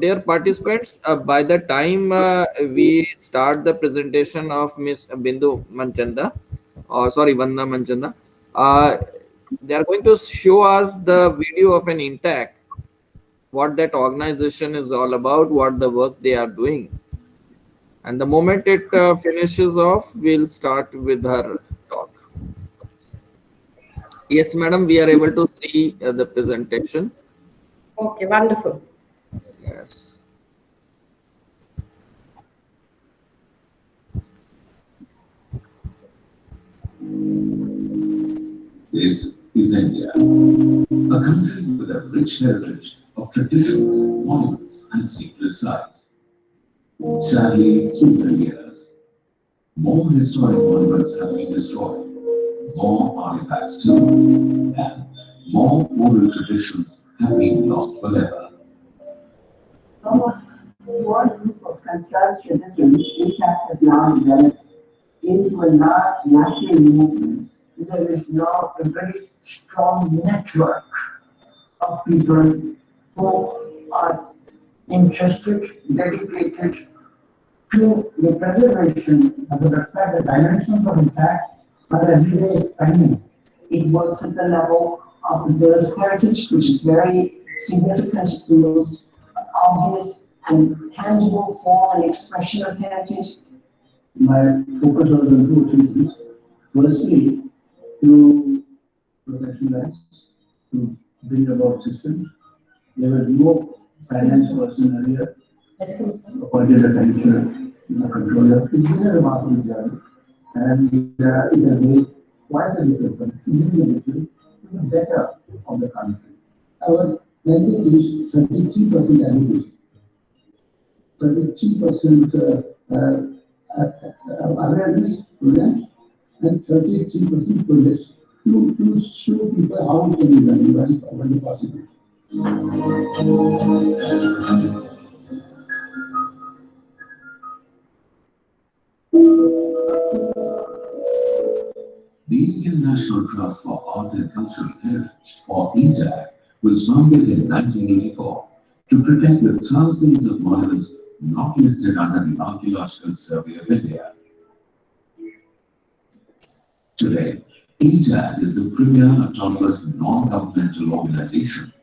dear participants, by the time we start the presentation of Miss Bindu Manchanda, or sorry, Vandana Manchanda, uh, they are going to show us the video of an intact, what that organization is all about, what the work they are doing. And the moment it finishes off, we'll start with her talk. Yes, madam, we are able to see the presentation. Okay, wonderful. Yes. This is India, a country with a rich heritage of traditions, monuments, and sacred sites. Sadly, through the years, more historic monuments have been destroyed, more artifacts too, and more oral traditions have been lost forever. Our small group of concerned citizens, INTAC has now developed into a large national movement. There is now a very strong network of people who are interested, dedicated to the preservation of the respect. The dimensions of INTAC are every day expanding. It works at the level of the village heritage, which is very significant. It's the most obvious and tangible form and expression of heritage. My focus was on two things. Firstly, to professionalize, to bring about systems. There was no finance person earlier. Appointed a controller. It's been a remarkable journey. And it has made quite a difference, a significant difference to the better of the country. Our lending is 33% education, 33% awareness programs, and 33% projects to show people how it can be done, what is possible. The Indian National Trust for Art and Cultural Heritage, or INTAC, was founded in 1984 to protect the thousands of monuments not listed under the Archaeological Survey of India. Today, INTAC is the premier autonomous non-governmental organization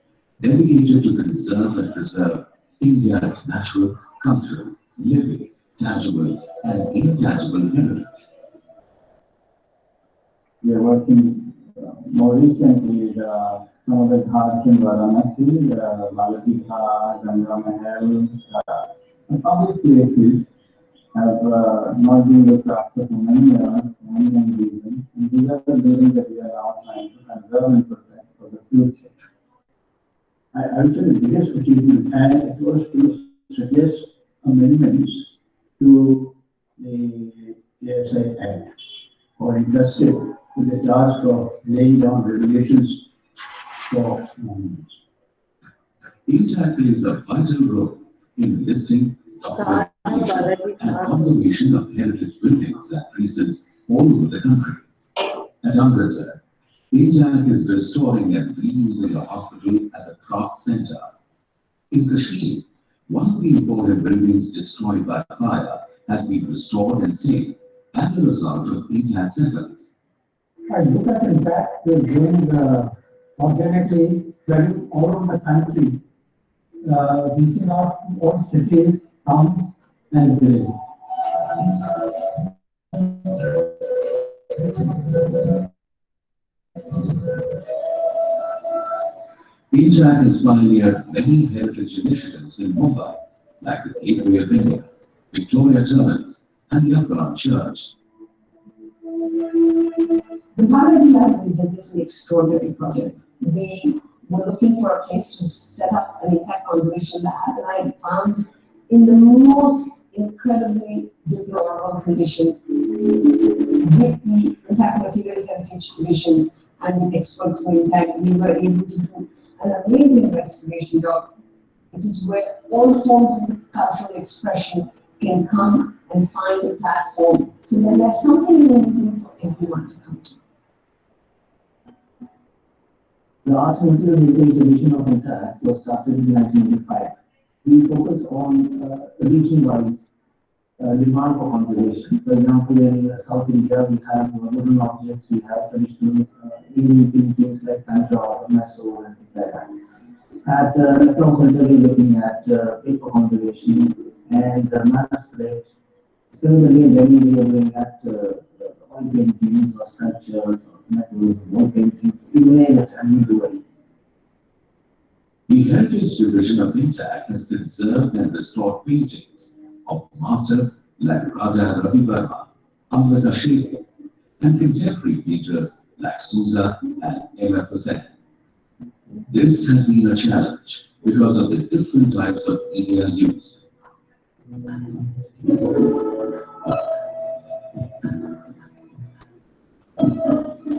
dedicated to conserve and preserve India's natural, cultural, living, tangible, and intangible heritage. We are working more recently with some of the ghats in Varanasi, Balaji Ghat, Ganga Mahal, public places have not been looked after for many years, for many reasons. And these are the buildings that we are now trying to conserve and protect for the future. I would say the biggest achievement, and it was to suggest amendments to the ASI Act, or entrusted with the task of laying down regulations for monuments. INTAC plays a vital role in listing, documentation, and conservation of heritage buildings and precincts all over the country. At Amritsar, INTAC is restoring and reusing a hospital as a craft center. In Kashmir, one of the important buildings destroyed by fire has been restored and saved as a result of INTAC's efforts. I look at INTAC, we're doing organically spreading all over the country, reaching out to all cities, towns, and villages. INTAC has pioneered many heritage initiatives in Mumbai, like the Gateway of India, Victoria Terminus, and the Afghan Church. The Balaji Lab is an extraordinary project. We were looking for a place to set up an INTAC conservation lab, and I found in the most incredibly deplorable condition with the INTAC Material Heritage Division and the experts in INTAC, we were able to do an amazing restoration job. It is where all forms of cultural expression can come and find a platform, so that there's something in the museum for everyone to come to. The Arts and Material Heritage Division of INTAC was started in 1985. we focus on region-wise demand for conservation. For example, in South India, we have wooden objects, we have traditional Indian paintings like Tanjore, Mysore, and things like that. At North Center, we're looking at paper conservation and manuscript. Similarly, in Delhi, we are looking at oil paintings or sculptures or metals, wood paintings, you name it, and we do it. The Heritage Division of Intact has conserved and restored paintings of masters like Raja Ravi Verma, Amrita Shiri, and contemporary painters like Souza and M.F. Hussain. This has been a challenge because of the different types of media used.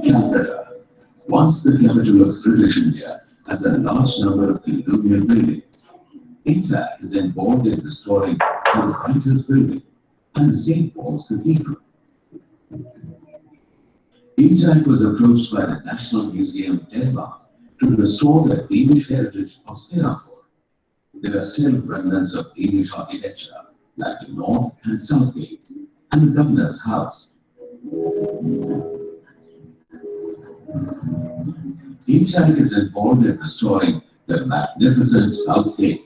Calcutta, once the capital of British India, has a large number of colonial buildings. Intact is involved in restoring the Writers' Building and the St. Paul's Cathedral. Intact was approached by the National Museum, Denmark, to restore the Danish heritage of Singapore. There are still remnants of Danish architecture, like the North and South Gates, and the Governor's House. Intact is involved in restoring the magnificent South Gate.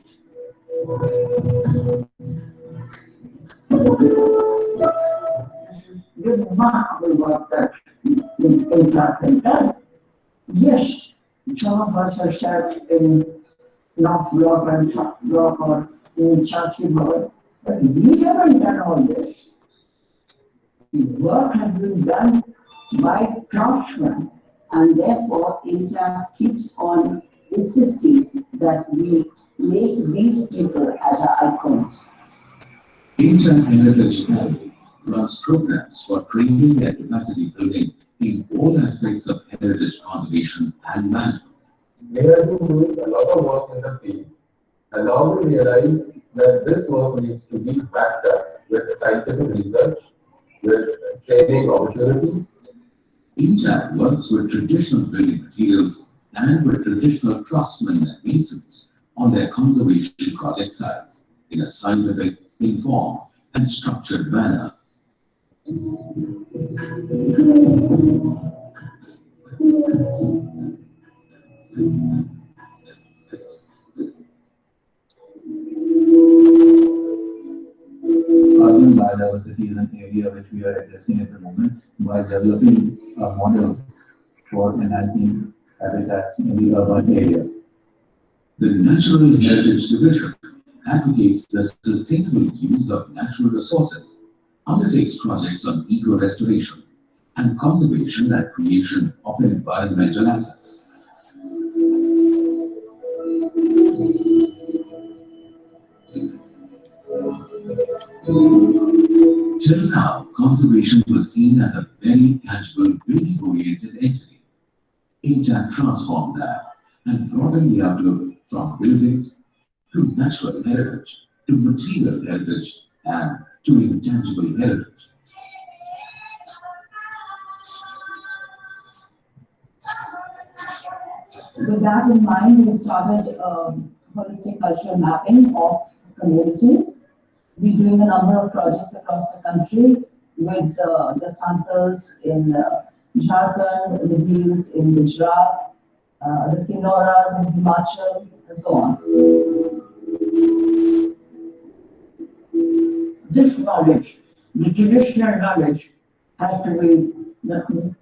Remarkable work that Intact has done. Yes, some of us have sat in North Block and South Block or in Churchill Mall, but we haven't done all this. The work has been done by craftsmen, and therefore Intact keeps on insisting that we make these people as our icons. Intact Heritage Academy runs programs for training and capacity building in all aspects of heritage conservation and management. We have been doing a lot of work in the field, and now we realize that this work needs to be backed up with scientific research, with training opportunities. Intact works with traditional building materials and with traditional craftsmen and masons on their conservation project sites in a scientific, informed, and structured manner. Urban biodiversity is an area which we are addressing at the moment by developing a model for enhancing habitats in the urban area. The Natural Heritage Division advocates the sustainable use of natural resources, undertakes projects on eco-restoration, and conservation and creation of environmental assets. Till now, conservation was seen as a very tangible, building-oriented entity. Intact transformed that and broadened the outlook from buildings to natural heritage, to material heritage, and to intangible heritage. With that in mind, we started holistic cultural mapping of communities. We're doing a number of projects across the country with the Santals in Jharkhand, the Bhils in Gujarat, the Kinnoras in Himachal, and so on. This knowledge, the traditional knowledge, has to be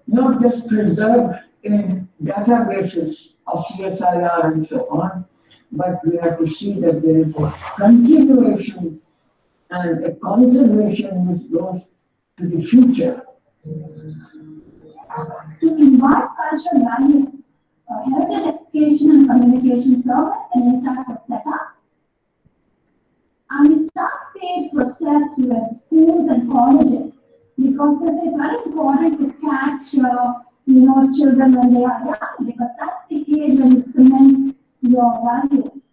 not just preserved in databases of CSIR and so on, but we have to see that there is a continuation and a conservation which goes to the future. To invite cultural values, heritage education and communication service in Intact was set up. And we start paid process with schools and colleges because this is very important to catch children when they are young, because that's the age when you cement your values.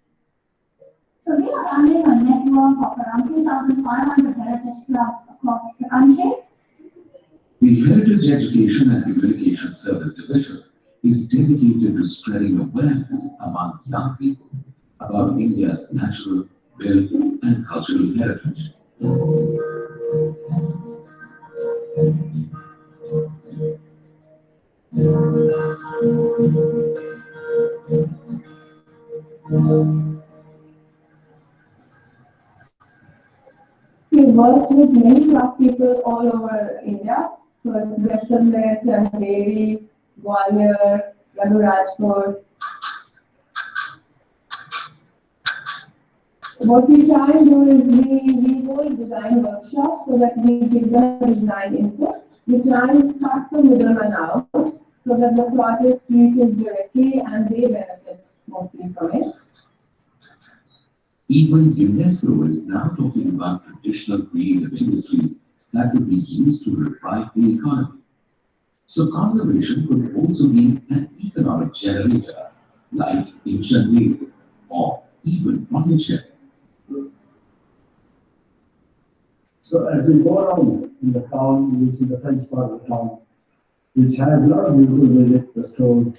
So we are running a network of around 2,500 heritage clubs across the country. The Heritage Education and Communication Service Division is dedicated to spreading awareness among young people about India's natural wealth, and cultural heritage. We worked with many craft people all over India. So it's Jaisalmer, Chanderi, Gwalior, Rajpur. What we try and do is we hold design workshops so that we give them design input. We try and cut the middleman out so that the project reaches directly and they benefit mostly from it. Even UNESCO is now talking about traditional creative industries that could be used to revive the economy. So conservation could also be an economic generator, like in Chennai or even Manchanda. So as we go around in the town, you see the French part of the town, which has a lot of beautiful buildings restored.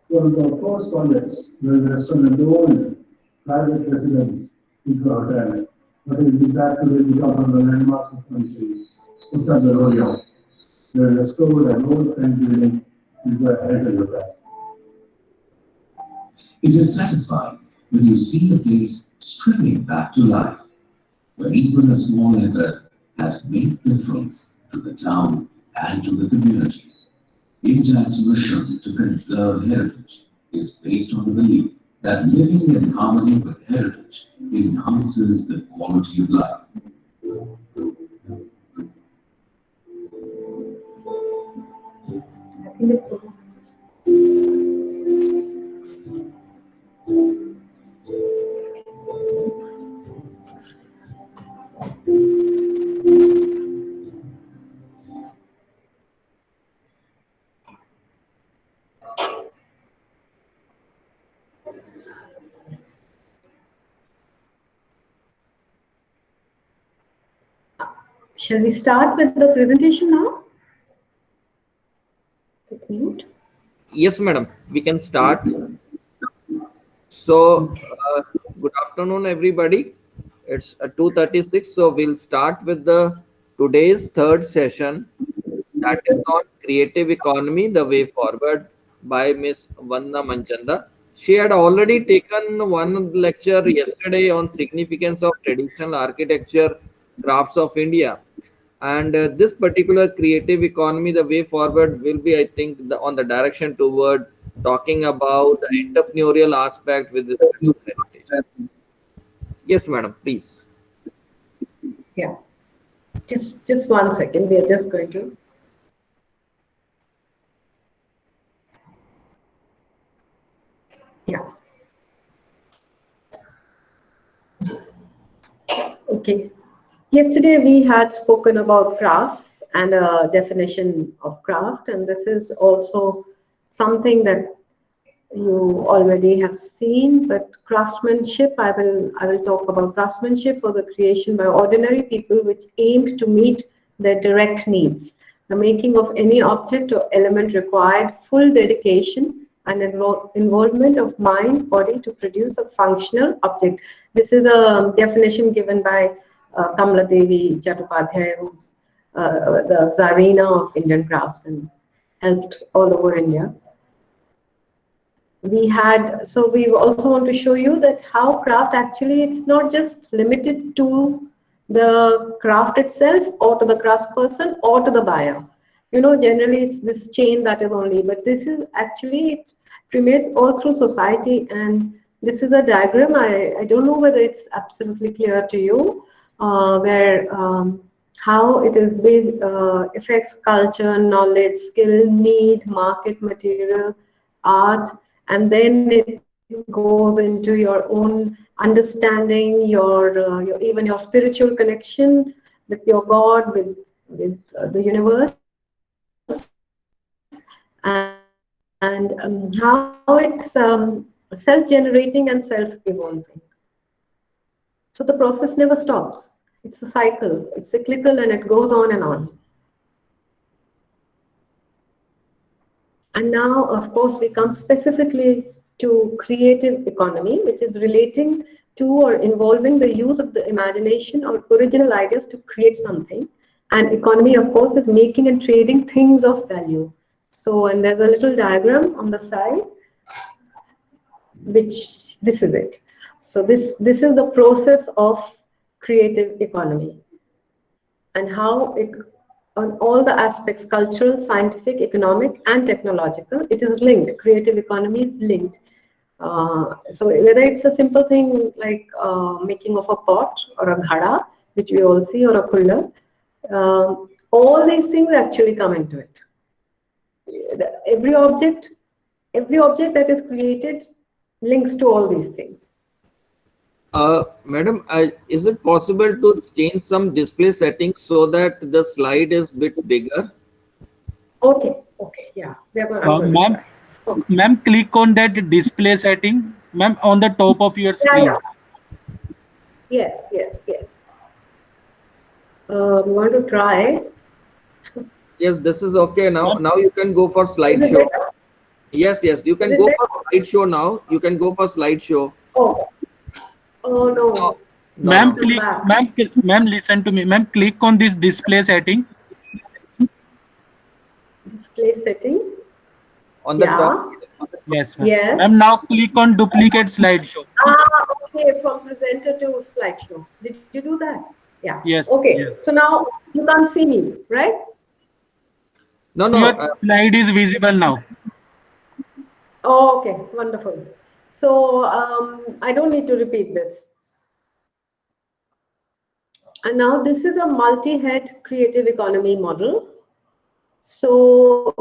One of the first projects was restored an old private residence into a hotel, but it is in fact today become one of the landmarks of the country, Uttar Pradesh. They restored an old French building into a heritage hotel. It is satisfying when you see a place springing back to life, where even a small effort has made difference to the town and to the community. India's mission to conserve heritage is based on the belief that living in harmony with heritage enhances the quality of life. I think it's over. Shall we start with the presentation now? Mute. Yes, madam. We can start. So, good afternoon, everybody. It's 2:36. So we'll start with the today's third session, that is on creative economy, the way forward, by Miss Vandana Manchanda. She had already taken one lecture yesterday on significance of traditional architecture crafts of India. And this particular creative economy, the way forward, will be, I think, on the direction toward talking about the entrepreneurial aspect with respect to heritage. Yes, madam, please. Yeah. Just 1 second. We are just going to. Yeah. Okay. Yesterday we had spoken about crafts and a definition of craft, and this is also something that you already have seen. But craftsmanship, I will talk about craftsmanship was a creation by ordinary people which aimed to meet their direct needs. The making of any object or element required full dedication and involvement of mind, body to produce a functional object. This is a definition given by Kamala Devi Chattopadhyay, who's the Tsarina of Indian crafts and helped all over India. We also want to show you that how craft actually, it's not just limited to the craft itself or to the craftsperson or to the buyer. You know, generally it's this chain that is only, but this is actually, it permeates all through society. And this is a diagram. I don't know whether it's absolutely clear to you, where how it is based, affects culture, knowledge, skill, need, market, material, art, and then it goes into your own understanding, your even your spiritual connection with your God, with the universe, and how it's self-generating and self-evolving. So the process never stops. It's a cycle. It's cyclical, and it goes on and on. And now, of course, we come specifically to creative economy, which is relating to or involving the use of the imagination or original ideas to create something. And economy, of course, is making and trading things of value. So, and there's a little diagram on the side, which this is it. So this is the process of creative economy, and how it, on all the aspects, cultural, scientific, economic, and technological, it is linked. Creative economy is linked. So whether it's a simple thing like making of a pot or a ghada, which we all see, or a kulla, all these things actually come into it. Every object that is created links to all these things. Madam, is it possible to change some display settings so that the slide is bit bigger? Okay, yeah. Ma'am, ma'am, click on that display setting, ma'am, on the top of your screen. Yeah. Yes. I'm going to try. Yes, this is okay now. Now you can go for slideshow. Yes, you can go for slideshow now. You can go for slideshow. Oh no. Ma'am, ma'am, listen to me. Ma'am, click on this display setting. Display setting. On the top. Yes, ma'am. Yes. Ma'am, now click on duplicate slideshow. Okay, from presenter to slideshow. Did you do that? Yeah. Yes. Okay. Yes. So now you can't see me, right? No. Your slide is visible now. Oh, okay. Wonderful. So I don't need to repeat this. And now this is a multi-head creative economy model. So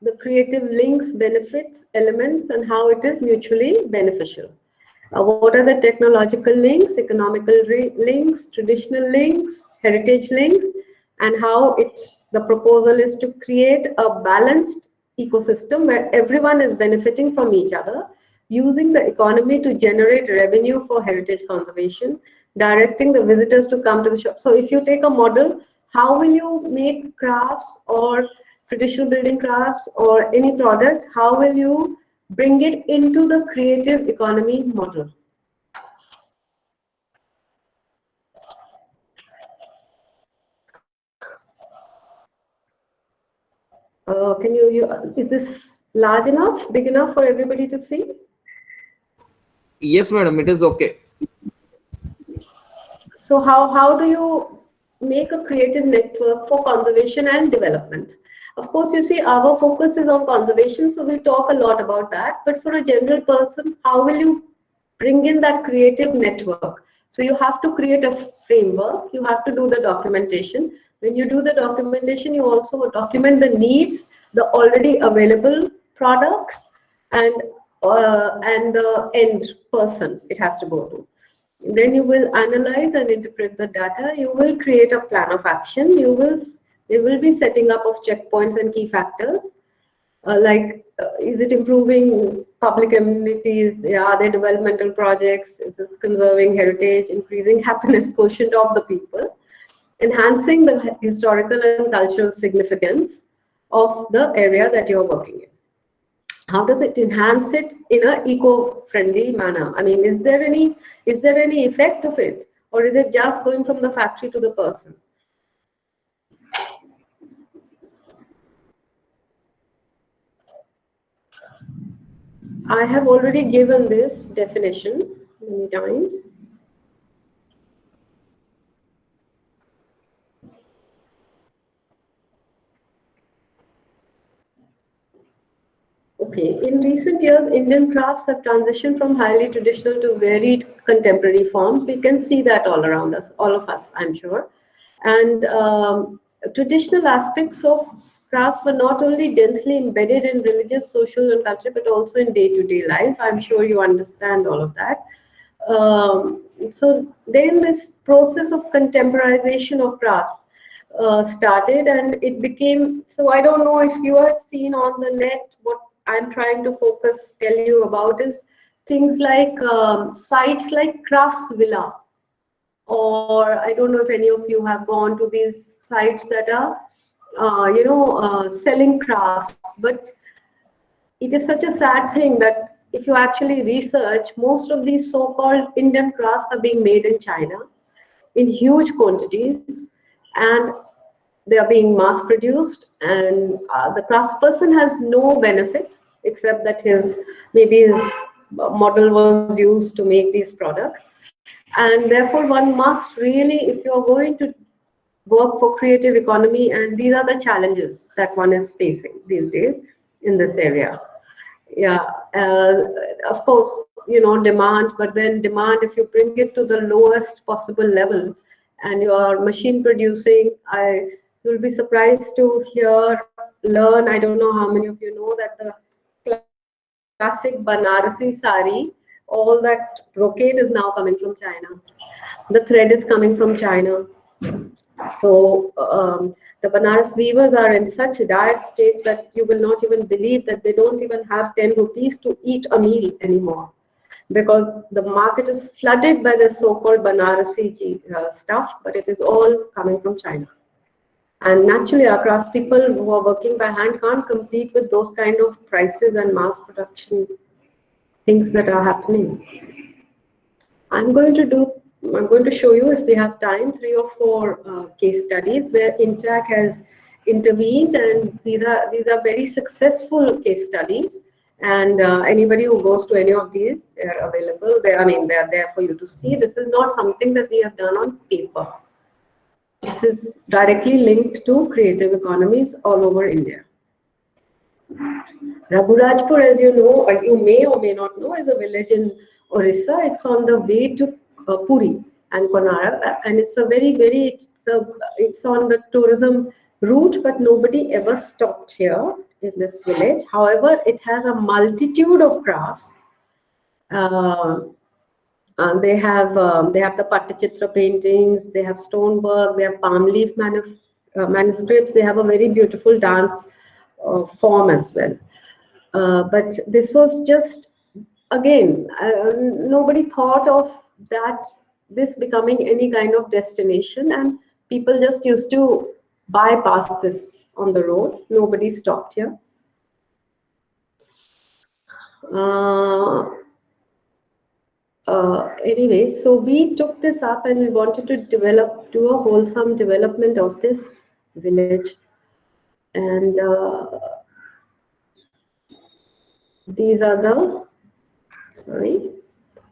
the creative links, benefits, elements, and how it is mutually beneficial. What are the technological links, economical links, traditional links, heritage links, and how the proposal is to create a balanced ecosystem where everyone is benefiting from each other, using the economy to generate revenue for heritage conservation, directing the visitors to come to the shop. So if you take a model, how will you make crafts or traditional building crafts or any product, how will you bring it into the creative economy model? Is this large enough, big enough for everybody to see? Yes, madam, it is okay. So how do you make a creative network for conservation and development? Of course, you see, our focus is on conservation, so we'll talk a lot about that. But for a general person, how will you bring in that creative network? So you have to create a framework, you have to do the documentation. When you do the documentation, you also document the needs, the already available products, and the end person it has to go to. Then you will analyze and interpret the data. You will create a plan of action. You will be setting up of checkpoints and key factors, is it improving public amenities? Are there developmental projects? Is it conserving heritage, increasing happiness quotient of the people, enhancing the historical and cultural significance of the area that you're working in? How does it enhance it in an eco-friendly manner? I mean, is there any effect of it, or is it just going from the factory to the person? I have already given this definition many times. Okay, in recent years, Indian crafts have transitioned from highly traditional to varied contemporary forms. We can see that all around us, all of us, I'm sure. And traditional aspects of crafts were not only densely embedded in religious, social, and culture, but also in day-to-day life. I'm sure you understand all of that. So then this process of contemporization of crafts started, and it became, so I don't know if you have seen on the net, what I'm trying to tell you about is things like sites like Crafts Villa, or I don't know if any of you have gone to these sites that are selling crafts. But it is such a sad thing that if you actually research, most of these so-called Indian crafts are being made in China in huge quantities, and they are being mass produced, and the craftsperson has no benefit except that maybe his model was used to make these products. And therefore one must really, if you're going to work for creative economy, and these are the challenges that one is facing these days in this area. Yeah, of course, demand, but then demand, if you bring it to the lowest possible level and you are machine producing, you'll be surprised to learn, I don't know how many of you know that the classic Banarasi sari, all that brocade is now coming from China. The thread is coming from China. So the Banaras weavers are in such dire states that you will not even believe that they don't even have 10 rupees to eat a meal anymore, because the market is flooded by the so-called Banarasi stuff, but it is all coming from China. And naturally, our craftspeople who are working by hand can't compete with those kind of prices and mass production things that are happening. I'm going to show you, if we have time, 3 or 4 case studies where Intac has intervened, and these are very successful case studies. And anybody who goes to any of these, they are available. They're there for you to see. This is not something that we have done on paper. This is directly linked to creative economies all over India. Raghurajpur, as you know, or you may or may not know, is a village in Orissa. It's on the way to Puri and Konark, and it's it's on the tourism route, but nobody ever stopped here in this village. However, it has a multitude of crafts. They have the Pattachitra paintings, they have stonework, they have palm leaf manuscripts, they have a very beautiful dance form as well. But this was just, again, nobody thought of this becoming any kind of destination, and people just used to bypass this on the road. Nobody stopped here. Anyway, so we took this up and we wanted to do a wholesome development of this village. And these are the,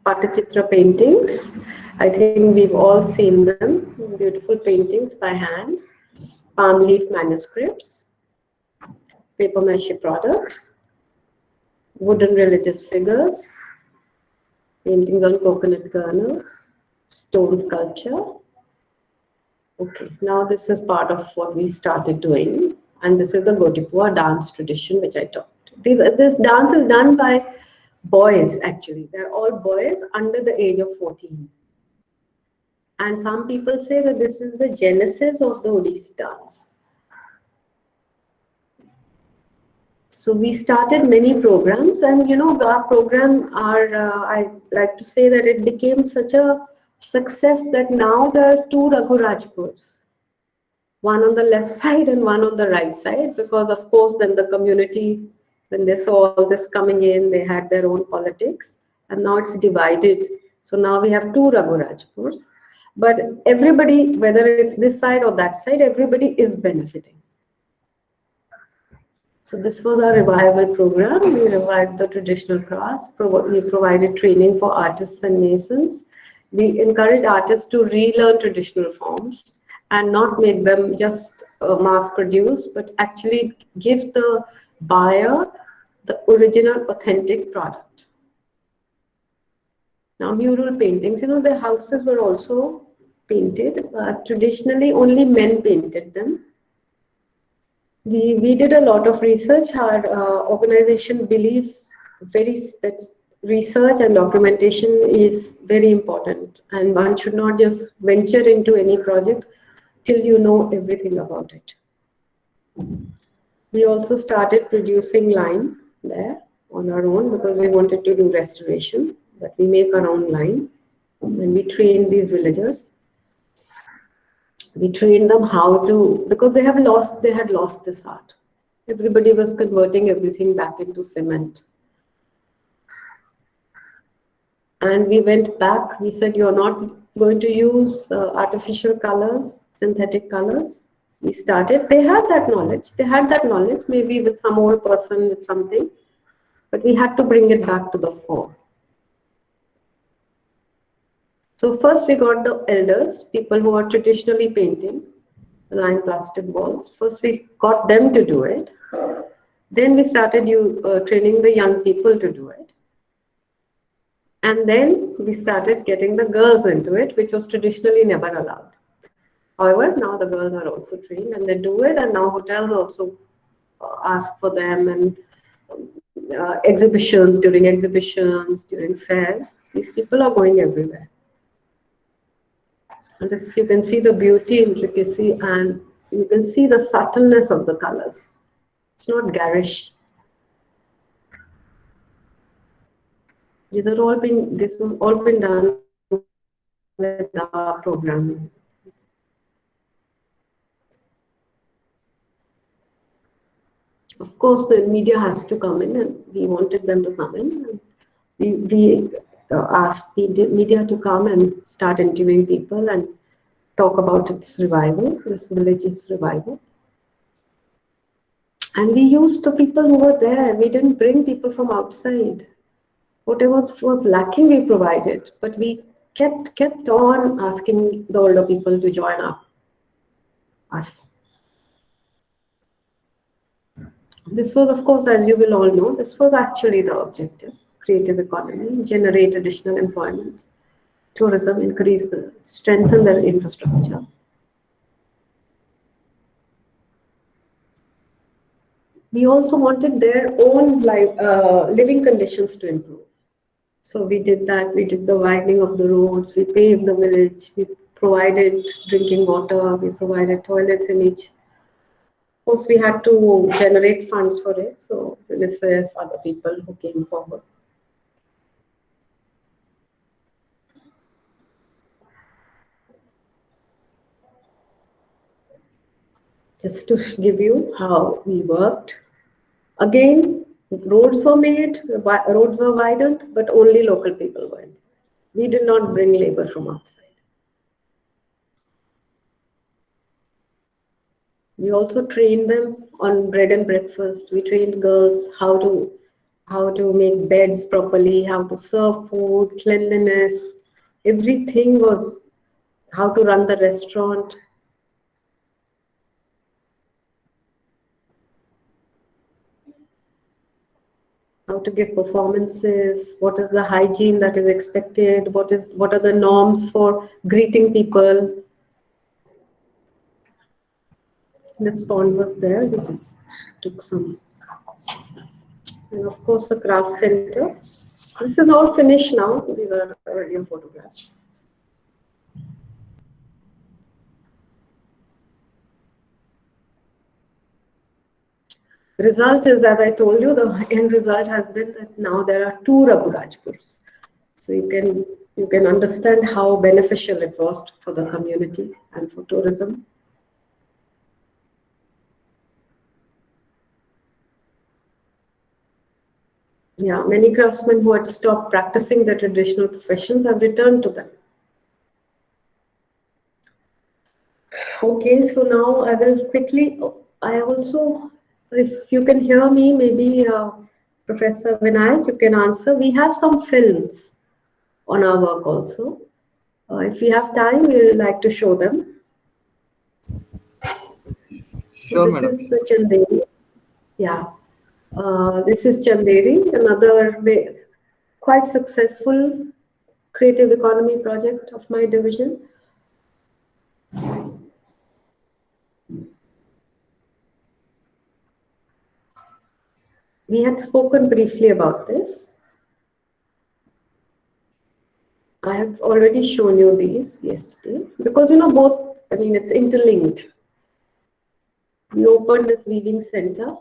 Pattachitra paintings. I think we've all seen them. Beautiful paintings by hand. Palm leaf manuscripts. Paper mache products. Wooden religious figures. Paintings on coconut kernel. Stone sculpture. Okay, now this is part of what we started doing. And this is the Gotipua dance tradition, which I talked. This dance is done by boys, actually. They're all boys under the age of 14. And some people say that this is the genesis of the Odissi dance. So we started many programs, and our program I like to say that it became such a success that now there are 2 Raghurajpurs. One on the left side and one on the right side, because of course then the community, when they saw all this coming in, they had their own politics, and now it's divided. So now we have 2 Raghurajpurs, but everybody, whether it's this side or that side, everybody is benefiting. So this was our revival program. We revived the traditional crafts. We provided training for artists and masons. We encouraged artists to relearn traditional forms and not make them just mass produced, but actually give the buyer the original authentic product. Now mural paintings, the houses were also painted. Traditionally only men painted them. We did a lot of research. Our organization believes that research and documentation is very important, and one should not just venture into any project till you know everything about it. We also started producing line there on our own because we wanted to do restoration, but we make our own line, and we train these villagers. We trained them how to, because they had lost this art. Everybody was converting everything back into cement. And we went back. We said, you're not going to use artificial colors, synthetic colors. We started. They had that knowledge. They had that knowledge, maybe with some old person with something. But we had to bring it back to the fore. So first we got the elders, people who are traditionally painting, line plastic balls. First we got them to do it. Then we started training the young people to do it. And then we started getting the girls into it, which was traditionally never allowed. However, now the girls are also trained and they do it, and now hotels also ask for them, and exhibitions, during fairs. These people are going everywhere. And this, you can see the beauty, intricacy, and you can see the subtleness of the colors. It's not garish. This has all been done with our programming. Of course, the media has to come in, and we wanted them to come in. We asked the media to come and start interviewing people and talk about its revival, this village's revival. And we used the people who were there. We didn't bring people from outside. Whatever was lacking, we provided. But we kept on asking the older people to join us. This was, of course, as you will all know, this was actually the objective. Creative economy, generate additional employment, tourism, strengthen their infrastructure. We also wanted their own living conditions to improve. So we did that. We did the widening of the roads. We paved the village. We provided drinking water. We provided toilets in each. Of course, we had to generate funds for it. So UNICEF, other people who came forward. Just to give you how we worked. Again, roads were made, roads were widened, but only local people went. We did not bring labor from outside. We also trained them on bread and breakfast. We trained girls how to make beds properly, how to serve food, cleanliness. Everything was how to run the restaurant. How to give performances, what is the hygiene that is expected, what are the norms for greeting people. This pond was there, we just took some. And of course the craft center. This is all finished now, these are earlier photographs. Result is, as I told you, the end result has been that now there are 2 Raghurajpurs. So you can understand how beneficial it was for the community and for tourism. Yeah, many craftsmen who had stopped practicing their traditional professions have returned to them. Okay, so now I will quickly, I also, if you can hear me, maybe Professor Vinayak, you can answer. We have some films on our work also. If we have time, we would like to show them. Sure, So this madam. is the Chanderi. Yeah. This is Chanderi, another quite successful creative economy project of my division. We had spoken briefly about this. I have already shown you these yesterday because both, it's interlinked. We opened this weaving center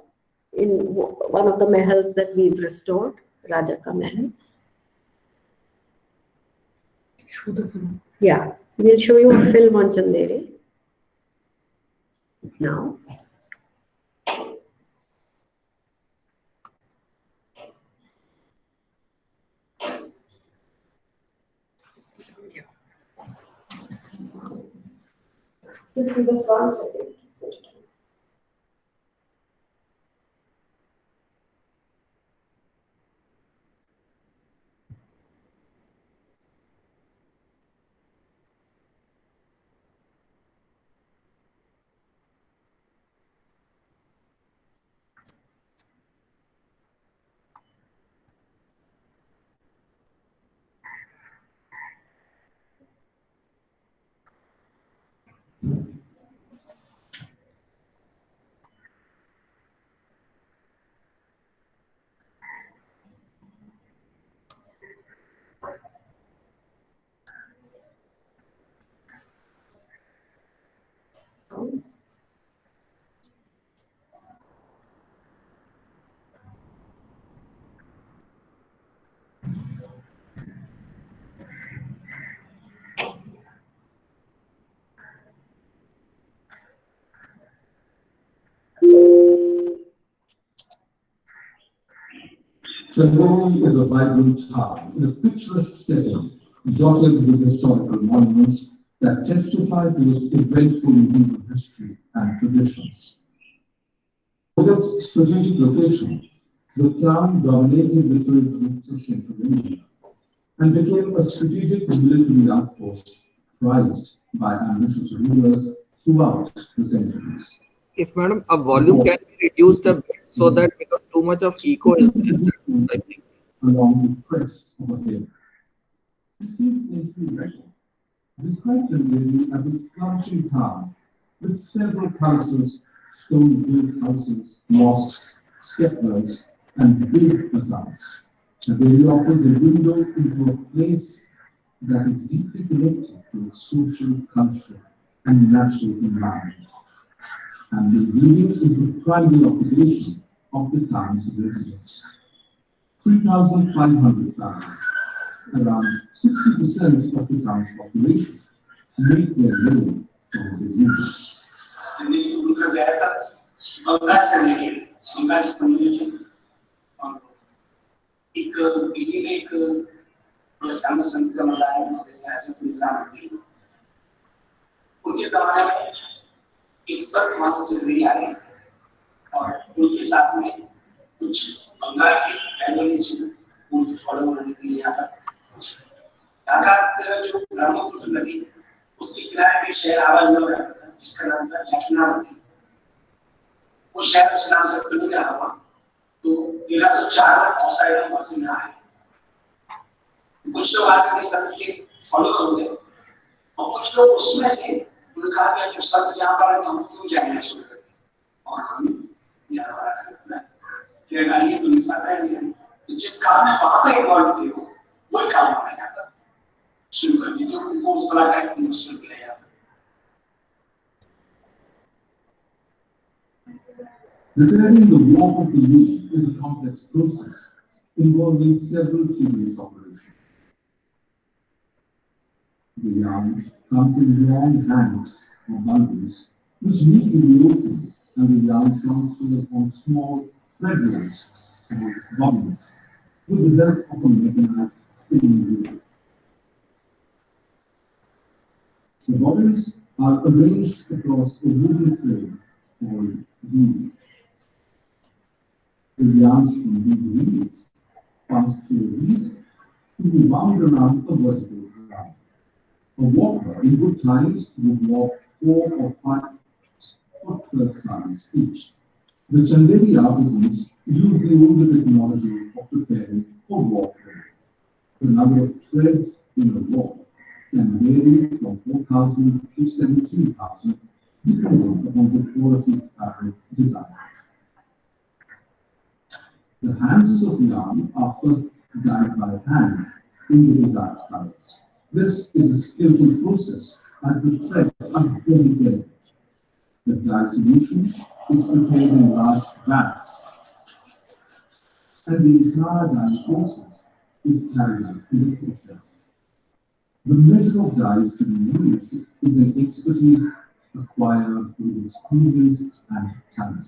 in one of the mahals that we've restored, Raja Ka Mahal. Yeah, we'll show you a film on Chanderi now. Just give us 1 second. Chennai is a vibrant town in a picturesque setting, dotted with historical monuments that testify to its eventful human history and traditions. With its strategic location, the town dominated the trade routes of central India and became a strategic military outpost prized by ambitious rulers throughout the centuries. If madam, a volume can be reduced a bit so that because too much of echo is there, that's what I think. Along the crest of a hill. 16th century record describes Chennai as a flourishing town with several palaces, stone-built houses, mosques, steppers, and big bazaars. Chennai offers a window into a place that is deeply connected to its social, cultural, and natural environment. And the building is the primary occupation of the town's residents. 3,500 families, around 60% of the town's population, make their living from the use. एक दिल्ली में एक बड़ा famous संत का मजा है ऐतिहासिक निजाम थी उनके जमाने में एक संत वहां से चल रही आ रही और उनके साथ में कुछ बंगाल के पैदल उनको फॉलो करने के लिए यहाँ पर ढाका जो ब्रह्मपुत्र नदी उसके किनारे में शहर आबाद हुआ करता था जिसका नाम था लखनऊ वो शहर उस नाम से क्यों नहीं रहा तो 1304 में ऑफसाइड में बस यहाँ आए कुछ लोग आकर के संत के फॉलो हो गए और कुछ लोग उसमें से उन्होंने कहा कि जब संत जहाँ पर है तो हम क्यों जाए यहाँ शुरू करते और हम यहाँ पर आकर फिर गालियाँ तो निशान है तो जिस काम में वहाँ पर इन्वॉल्व थे हो वही काम हमें यहाँ पर शुरू कर दिया तो उनको उस तरह का एक मुश्किल मिला यहाँ पर Preparing the walk of the youth is a complex process involving several tedious operations. The yarn comes in long hanks or bundles which need to be opened and the yarn transferred on small thread reels or bobbins with the help of a mechanized spinning wheel. The bobbins are arranged across a wooden frame called wheel. The yarns from these reeds pass through a reed to be wound around a vertical ground. A walker in good times would walk 4 or 5 or 12 signs each. The Chandeli artisans use the older technology of preparing for walking. The number of threads in a walk can vary from 4,000 to 17,000 depending upon the quality of fabric desired. The hands of yarn are first dyed by hand in the desired colors. This is a skillful process as the threads are very delicate. The dye solution is prepared in large vats, and the entire dye process is carried out in the kitchen. The measure of dyes to be used is an expertise acquired with experience and talent.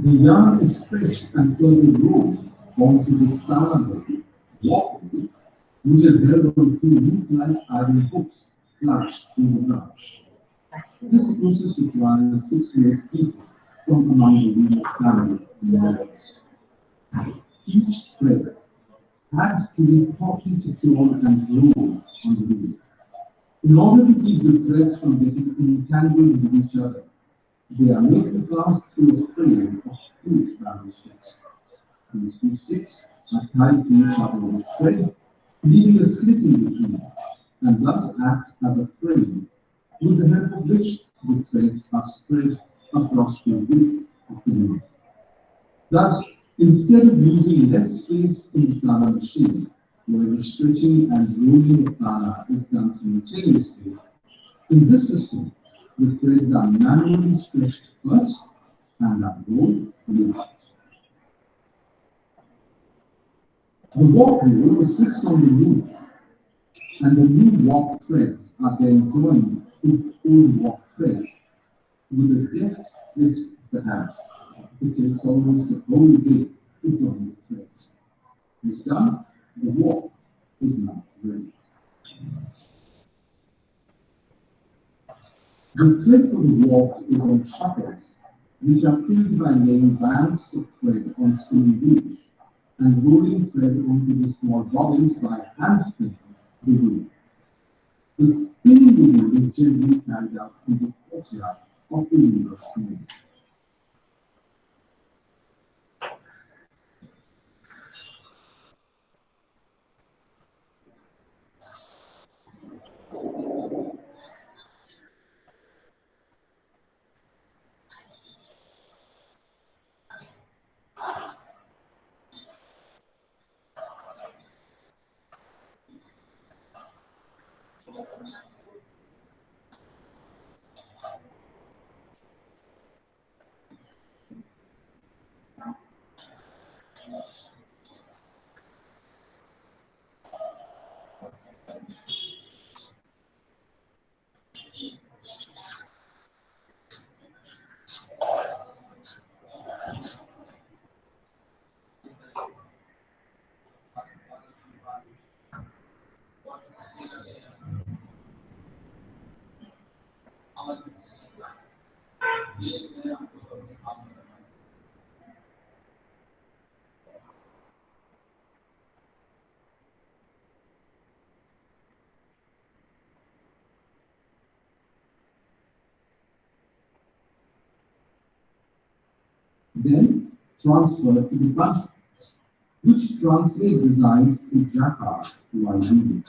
The yarn is stretched and further rolled onto the Tana walkway, which is held on two loop-like iron hooks clutched in the ground. This process requires 6 to 8 people from among the women's family members. Each thread had to be properly secured and rolled on the wheel. In order to keep the threads from getting entangled with each other, they are made to pass through a frame of two bamboo sticks. These two sticks are tied to each other with a thread, leaving a slit in between, and thus act as a frame, with the help of which the threads are spread across the width of the loom. Thus, instead of using less space in the Tana machine, where the stretching and rolling of Tana is done simultaneously, in this system, the threads are manually stretched first and are rolled later. The warp reel is fixed on the loom, and the new warp threads are then joined to old warp threads with a deft twist of the hand. It takes almost a whole day to join the threads. This done, the warp is now ready. The thread for the warp is on shuttles, which are filled by laying bands of thread on spinning wheels and rolling thread onto the small bobbins by hand spinning the wheel. The spinning wheel is generally carried out in the courtyard of the weaver's home. Then transferred to the bunch, which translate designs to jacquard while weaving.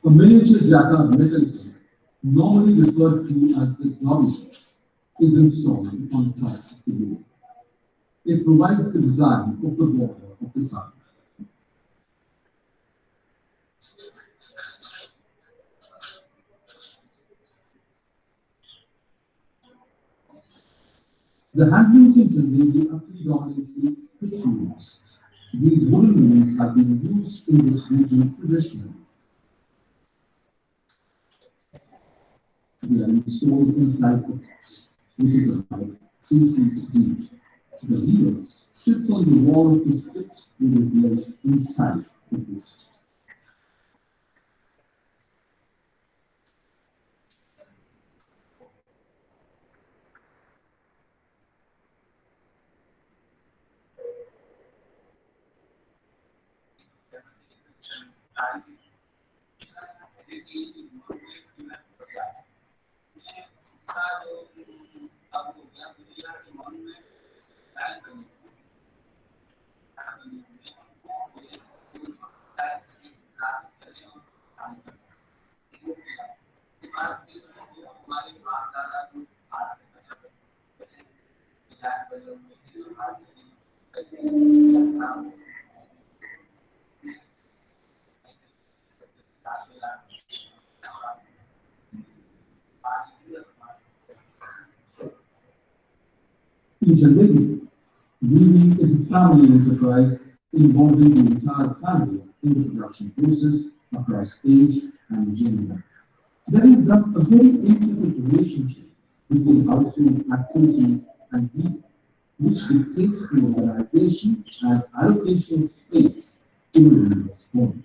A miniature jacquard mechanism, normally referred to as the dolly, is installed on top of the loom. It provides the design of the border of the sun. The handlooms in Chandevi are predominantly pitch looms. These woolen looms have been used in this region traditionally. They are installed inside the box, which is about 2 feet deep. The leader sits on the wall of his pit with his legs inside the box. In Chandeli, weaving is a family enterprise involving the entire family in the production process across age and gender. There is thus a very intricate relationship between household activities and weaving, which dictates the organization and allocation of space in the weaver's home.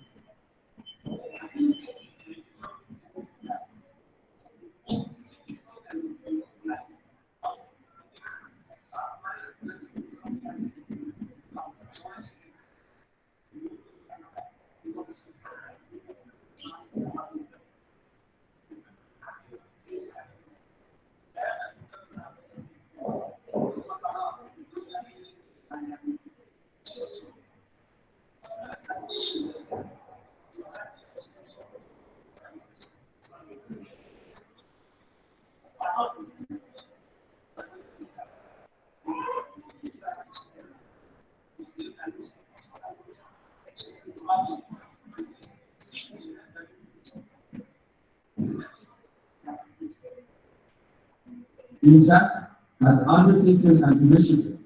UNICEF has undertaken an initiative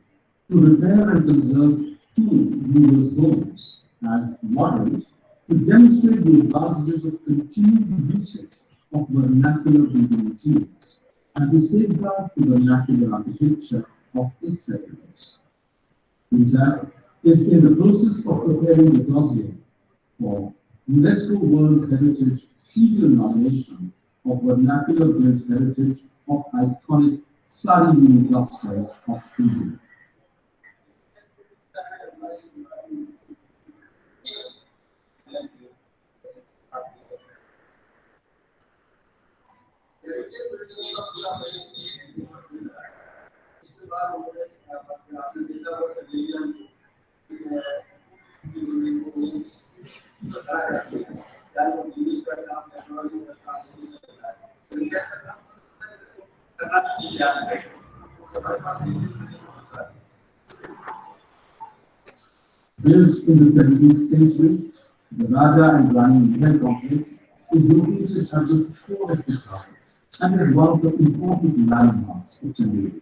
to repair and conserve two viewers' homes as models to demonstrate the advantages of continued usage of vernacular building materials and to safeguard the vernacular architecture of its settlements. UNICEF is in the process of preparing the dossier for UNESCO World Heritage serial nomination of vernacular built heritage of iconic Sari Mini clusters of India. Built in the 17th century, the Raja and Rani Mahal complex is located at the core of the town and is one of the important landmarks of Chennai.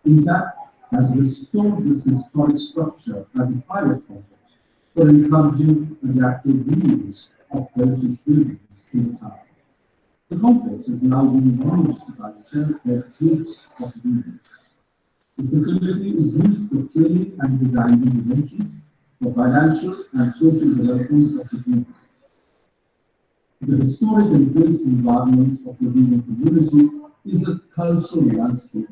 INSAP has restored this historic structure as a pilot project for encouraging adaptive reuse of heritage buildings in the town. The complex is now being used by self-led groups of buildings. The facility is used for training and design interventions for financial and social development of the community. The historic and built environment of the rural community is a cultural landscape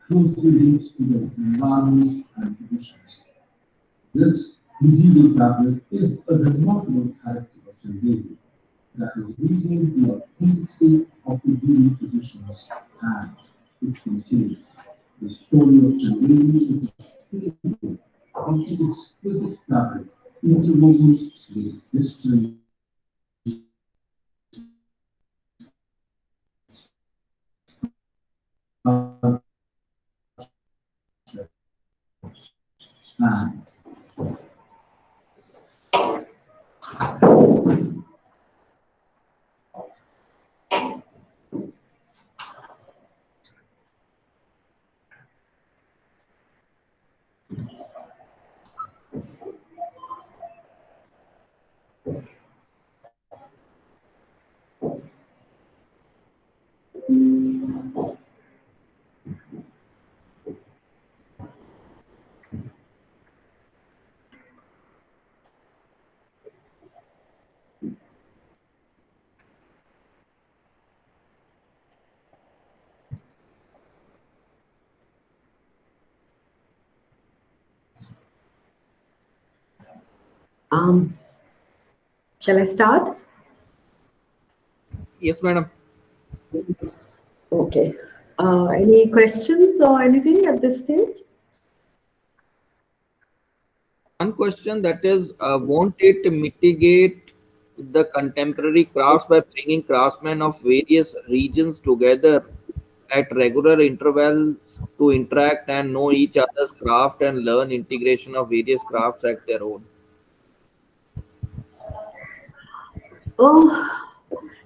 closely linked to the environment and traditions. This medieval fabric is a remarkable character of Chandeli that has retained the authenticity of the rural traditions and its continuity. The story of Chandeli is a fable of the exquisite fabric interwoven with its history, and Um, shall I start? Yes, madam. Okay. Any questions or anything at this stage? One question, that is, won't it mitigate the contemporary crafts by bringing craftsmen of various regions together at regular intervals to interact and know each other's craft and learn integration of various crafts at their own. Oh,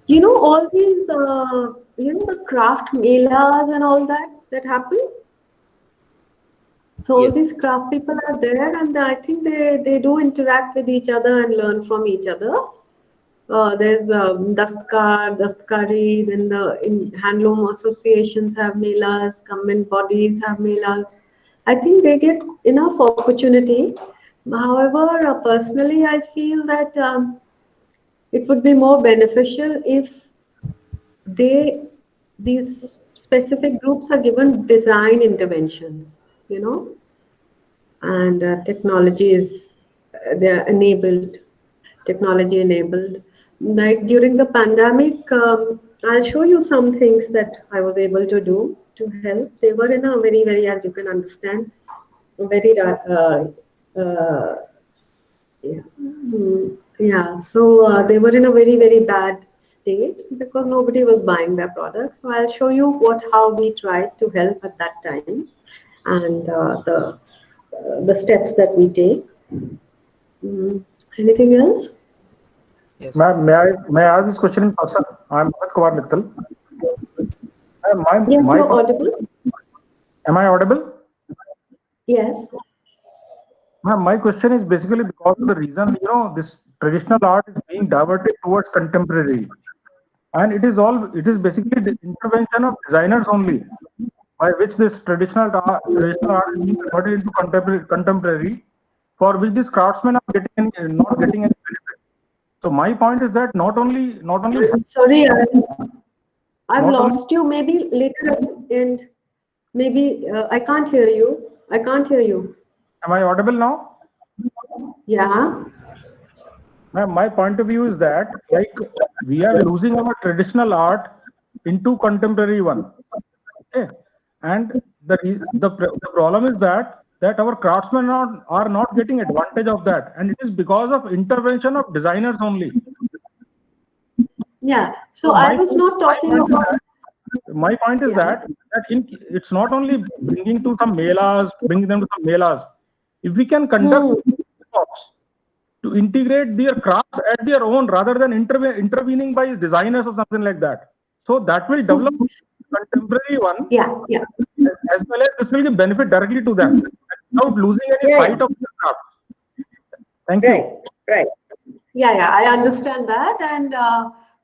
all these, the craft melas and all that happen. So all Yes. these craft people are there, and I think they do interact with each other and learn from each other. There's dastkari, then the handloom associations have melas, government bodies have melas. I think they get enough opportunity. However, personally, I feel that it would be more beneficial if these specific groups are given design interventions, and technology is they're enabled, technology enabled. Like during the pandemic, I'll show you some things that I was able to do to help. They were in a very, very, as you can understand, very uh, yeah. Yeah, so they were in a very, very bad state because nobody was buying their products. So I'll show you how we tried to help at that time, and the steps that we take. Anything else? Yes. Ma'am, may I ask this question in person? I'm Bharat Kumar Mittal. Yes, you're audible. Am I audible? Yes. Ma'am, my question is basically because of the reason, this traditional art is being diverted towards contemporary. And it is basically the intervention of designers only, by which this traditional art is being converted into contemporary, for which these craftsmen are not getting any benefit. So my point is that not only sorry, I've lost you. Maybe later at the end. Maybe I can't hear you. I can't hear you. Am I audible now? Yeah. My point of view is that, like, we are losing our traditional art into contemporary one. Okay, and the problem is that our craftsmen are not getting advantage of that, and it is because of intervention of designers only. Yeah. So I was not talking about. My point is that it's not only bringing them to some melas. If we can conduct workshops to integrate their crafts at their own rather than intervening by designers or something like that, so that will develop contemporary one. Yeah. As well as this will give benefit directly to them without losing any sight of the craft. Thank you. Right. Yeah. I understand that, and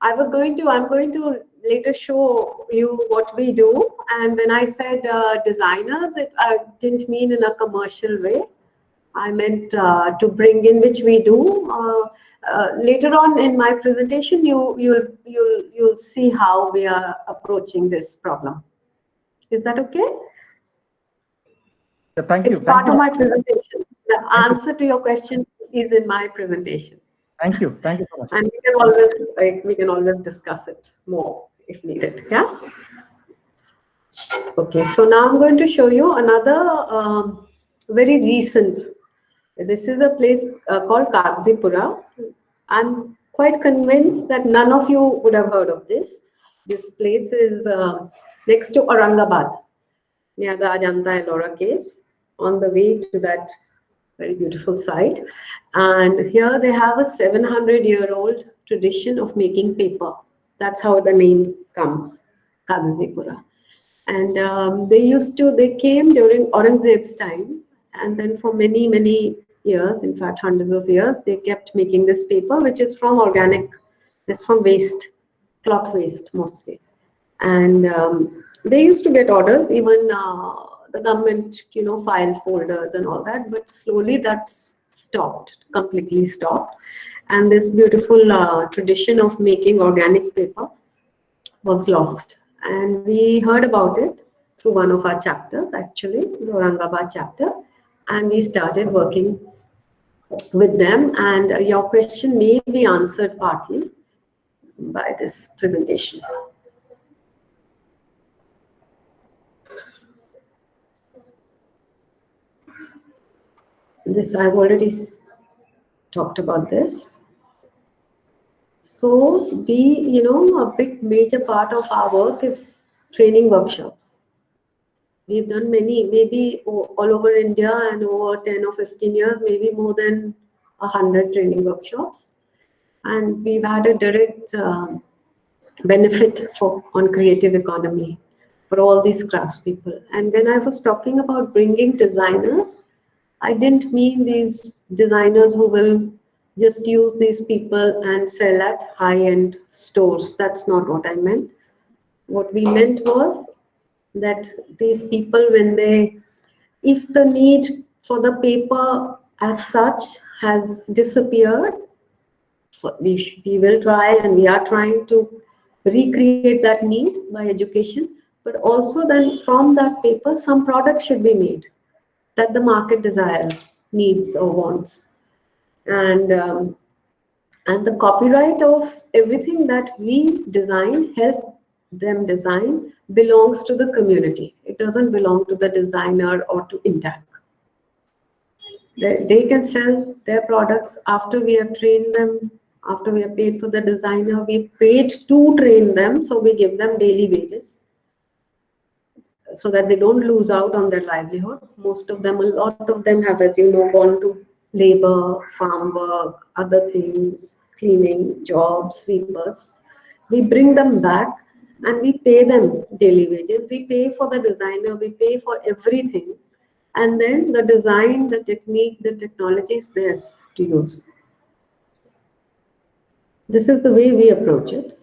I'm going to later show you what we do. And when I said designers, I didn't mean in a commercial way. I meant to bring in, which we do. Later on in my presentation, you'll see how we are approaching this problem. Is that okay? Yeah, thank you. It's part of my presentation. The answer to your question is in my presentation. Thank you so much. And we can always discuss it more if needed. Yeah. Okay. So now I'm going to show you another very recent. This is a place called Kagzipura. I'm quite convinced that none of you would have heard of this. This place is next to Aurangabad, near the Ajanta Ellora caves, on the way to that very beautiful site. And here they have a 700-year-old tradition of making paper. That's how the name comes, Kagzipura. And they came during Aurangzeb's time. And then for many, many years, in fact, hundreds of years, they kept making this paper, which is from waste, cloth waste mostly. And they used to get orders, even the government, filed folders and all that, but slowly that's completely stopped. And this beautiful tradition of making organic paper was lost. And we heard about it through one of our chapters, actually, the Aurangabad chapter, and we started working with them. And your question may be answered partly by this presentation. This I've already talked about this. So we, a big major part of our work is training workshops. We've done many, maybe all over India, and over 10 or 15 years, maybe more than 100 training workshops. And we've had a direct benefit on creative economy for all these craftspeople. And when I was talking about bringing designers, I didn't mean these designers who will just use these people and sell at high-end stores. That's not what I meant. What we meant was that these people, if the need for the paper as such has disappeared, we will try, and we are trying to recreate that need by education, but also then from that paper, some products should be made that the market desires, needs, or wants. And the copyright of everything that we design, help them design, belongs to the community. It doesn't belong to the designer or to Intac. They can sell their products after we have trained them, after we have paid for the designer. We paid to train them, so we give them daily wages so that they don't lose out on their livelihood. Most of them, a lot of them have, as you know, gone to labor, farm work, other things, cleaning, jobs, sweepers. We bring them back and we pay them daily wages. We pay for the designer, we pay for everything. And then the design, the technique, the technology is theirs to use. This is the way we approach it.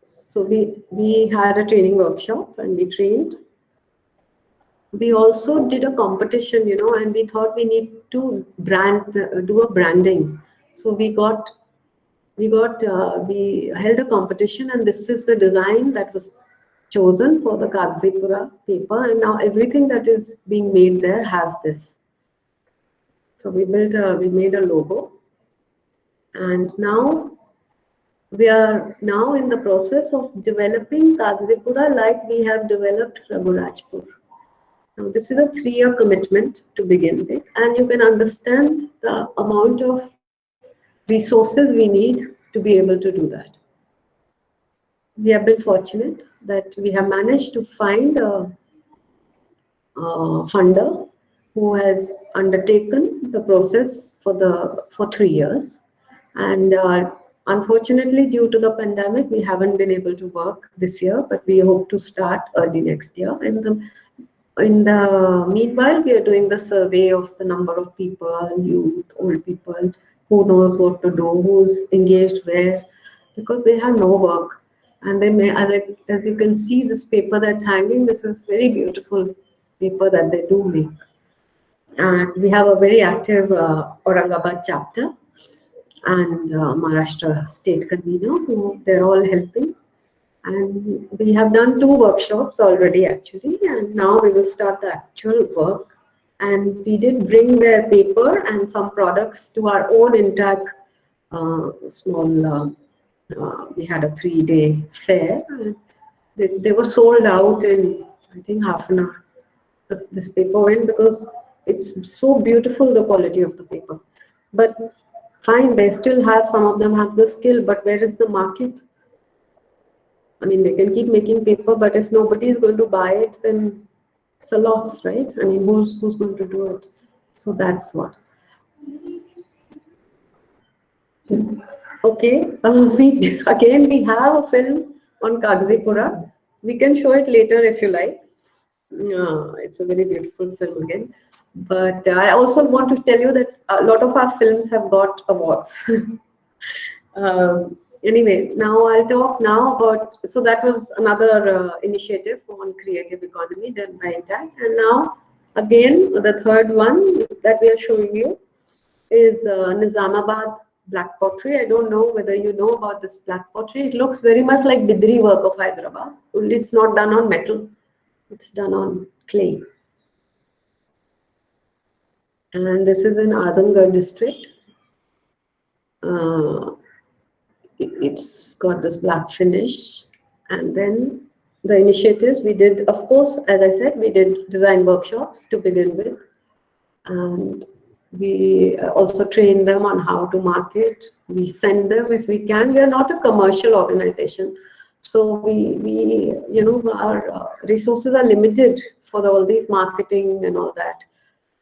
So we had a training workshop and we trained. We also did a competition, and we thought we need to do a branding. So we held a competition, and this is the design that was chosen for the Kagzipura paper, and now everything that is being made there has this. So we made a logo, and now we are now in the process of developing Kagzipura like we have developed Raghurajpur. Now this is a 3-year commitment to begin with, and you can understand the amount of resources we need to be able to do that. We have been fortunate that we have managed to find a funder who has undertaken the process for 3 years, and unfortunately, due to the pandemic, we haven't been able to work this year, but we hope to start early next year. In the meanwhile, we are doing the survey of the number of people, youth, old people, who knows what to do, who's engaged where, because they have no work. And they may, as you can see, this paper that's hanging, this is very beautiful paper that they do make. And we have a very active Aurangabad chapter and Maharashtra state convener, who they're all helping. And we have done 2 workshops already actually, and now we will start the actual work. And we did bring their paper and some products to our own Intac small, we had a 3-day fair. And they were sold out in, I think, half an hour. This paper went because it's so beautiful, the quality of the paper. But fine, they still have, some of them have the skill, but where is the market? I mean, they can keep making paper, but if nobody is going to buy it, then it's a loss, right? I mean, who's going to do it? So that's what. Okay, we have a film on Kagzipura. We can show it later if you like. It's a very beautiful film again. But I also want to tell you that a lot of our films have got awards. Anyway, now I'll talk now about, so that was another initiative on creative economy done by Intac. And now, again, the third one that we are showing you is Nizamabad black pottery. I don't know whether you know about this black pottery. It looks very much like Bidri work of Hyderabad, only it's not done on metal. It's done on clay. And this is in Azamgarh district. It's got this black finish. And then the initiatives we did, of course, as I said, we did design workshops to begin with. And We also train them on how to market. We send them if we can. We are not a commercial organization, so our resources are limited for all these marketing and all that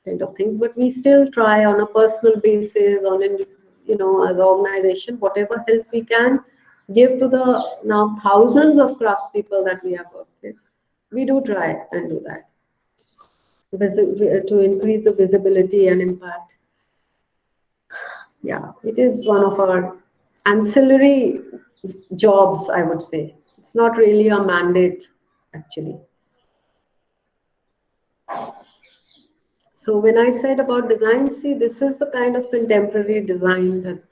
kind of things. But we still try on a personal basis, as an organization, whatever help we can give to the now thousands of craftspeople that we have worked with. We do try and do that to increase the visibility and impact. Yeah, it is one of our ancillary jobs, I would say. It's not really a mandate, actually. So when I said about design, see, this is the kind of contemporary design that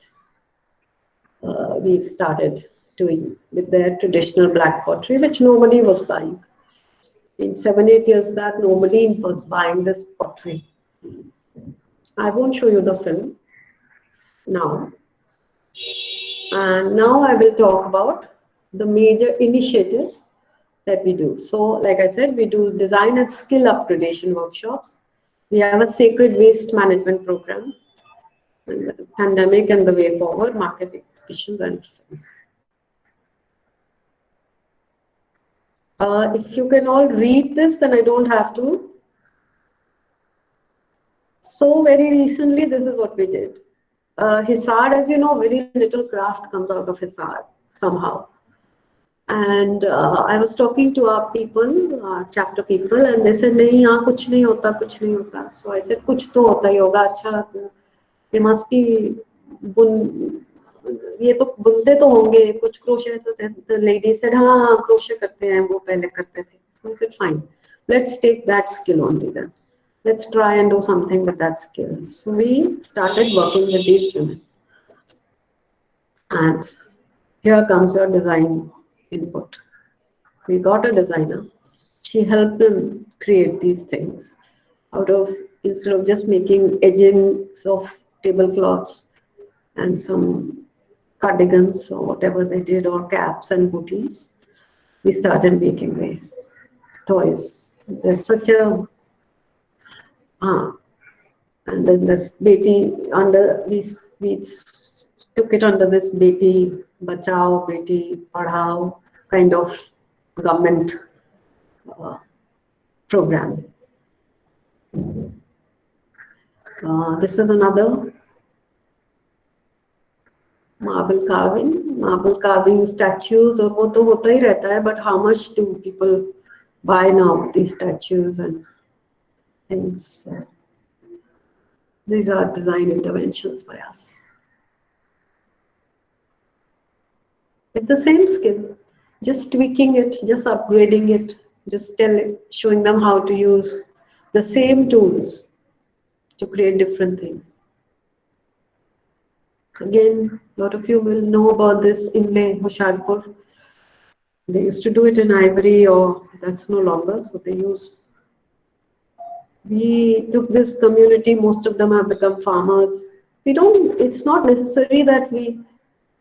we've started doing with their traditional black pottery, which nobody was buying. In 7-8 years back, nobody was buying this pottery. I won't show you the film now. And now I will talk about the major initiatives that we do. So, like I said, we do design and skill upgradation workshops. We have a sacred waste management program, and the pandemic and the way forward, market exhibitions and things. If you can all read this, then I don't have to. So very recently, this is what we did. Hisar, as you know, very little craft comes out of Hisar somehow. And I was talking to our people, our chapter people, and they said, "Nahi, yahan kuch nahi hota, kuch nahi hota." So I said, "Kuch to hota hi hoga, acha. They must be ये तो बुनते तो होंगे कुछ crochet." तो the lady said, "हाँ crochet करते हैं, वो पहले करते थे." So I said, "Fine, let's take that skill only then. Let's try and do something with that skill." So we started working with these women. And here comes your design input. We got a designer. She helped them create these things instead of just making edgings of tablecloths and some cardigans or whatever they did, or caps and booties. We started making these toys. There's such a and then this Beti we took it under this Beti Bachao, Beti Padhao kind of government program. This is another marble carving. Marble carving statues, और वो तो होता ही रहता है, but how much do people buy now these statues and things? These are design interventions by us. With the same skill, just tweaking it, just upgrading it, just showing them how to use the same tools to create different things. Again, a lot of you will know about this inlay, Hoshiarpur. They used to do it in ivory, or that's no longer, so they use. We took this community, most of them have become farmers. It's not necessary that we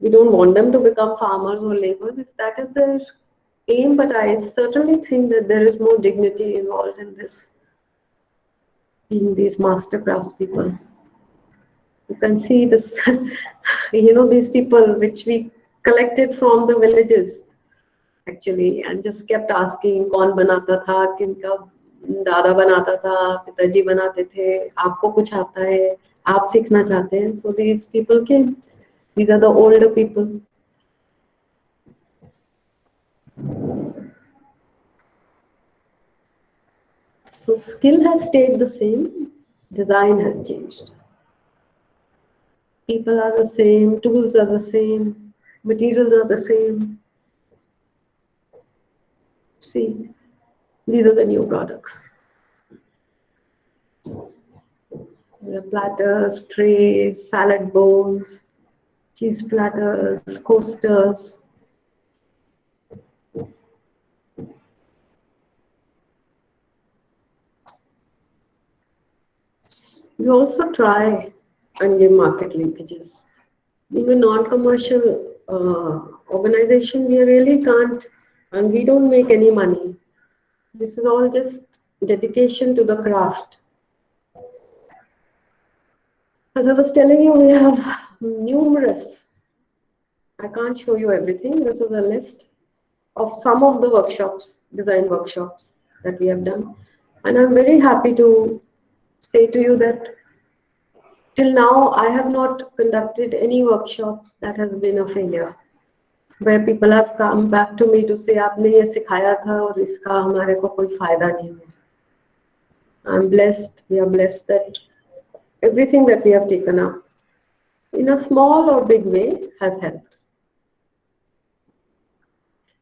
don't want them to become farmers or laborers, if that is their aim, but I certainly think that there is more dignity involved in this, being these master craftspeople. You can see this, these people which we collected from the villages, actually, and just kept asking, कौन बनाता था, किनका दादा बनाता था, पिताजी बनाते थे, आपको कुछ आता है, आप सीखना चाहते हैं. So these people came. These are the older people. So skill has stayed the same, design has changed. People are the same, tools are the same, materials are the same. See, these are the new products. There are platters, trays, salad bowls, cheese platters, coasters. We also try and give market linkages. Being a non-commercial organization, we really can't, and we don't make any money. This is all just dedication to the craft. As I was telling you, we have numerous, I can't show you everything. This is a list of some of the workshops, design workshops that we have done. And I'm very happy to say to you that till now, I have not conducted any workshop that has been a failure, where people have come back to me to say, आपने ये सिखाया था और इसका हमारे को कोई फायदा नहीं हुआ. I'm blessed, we are blessed that everything that we have taken up, in a small or big way, has helped.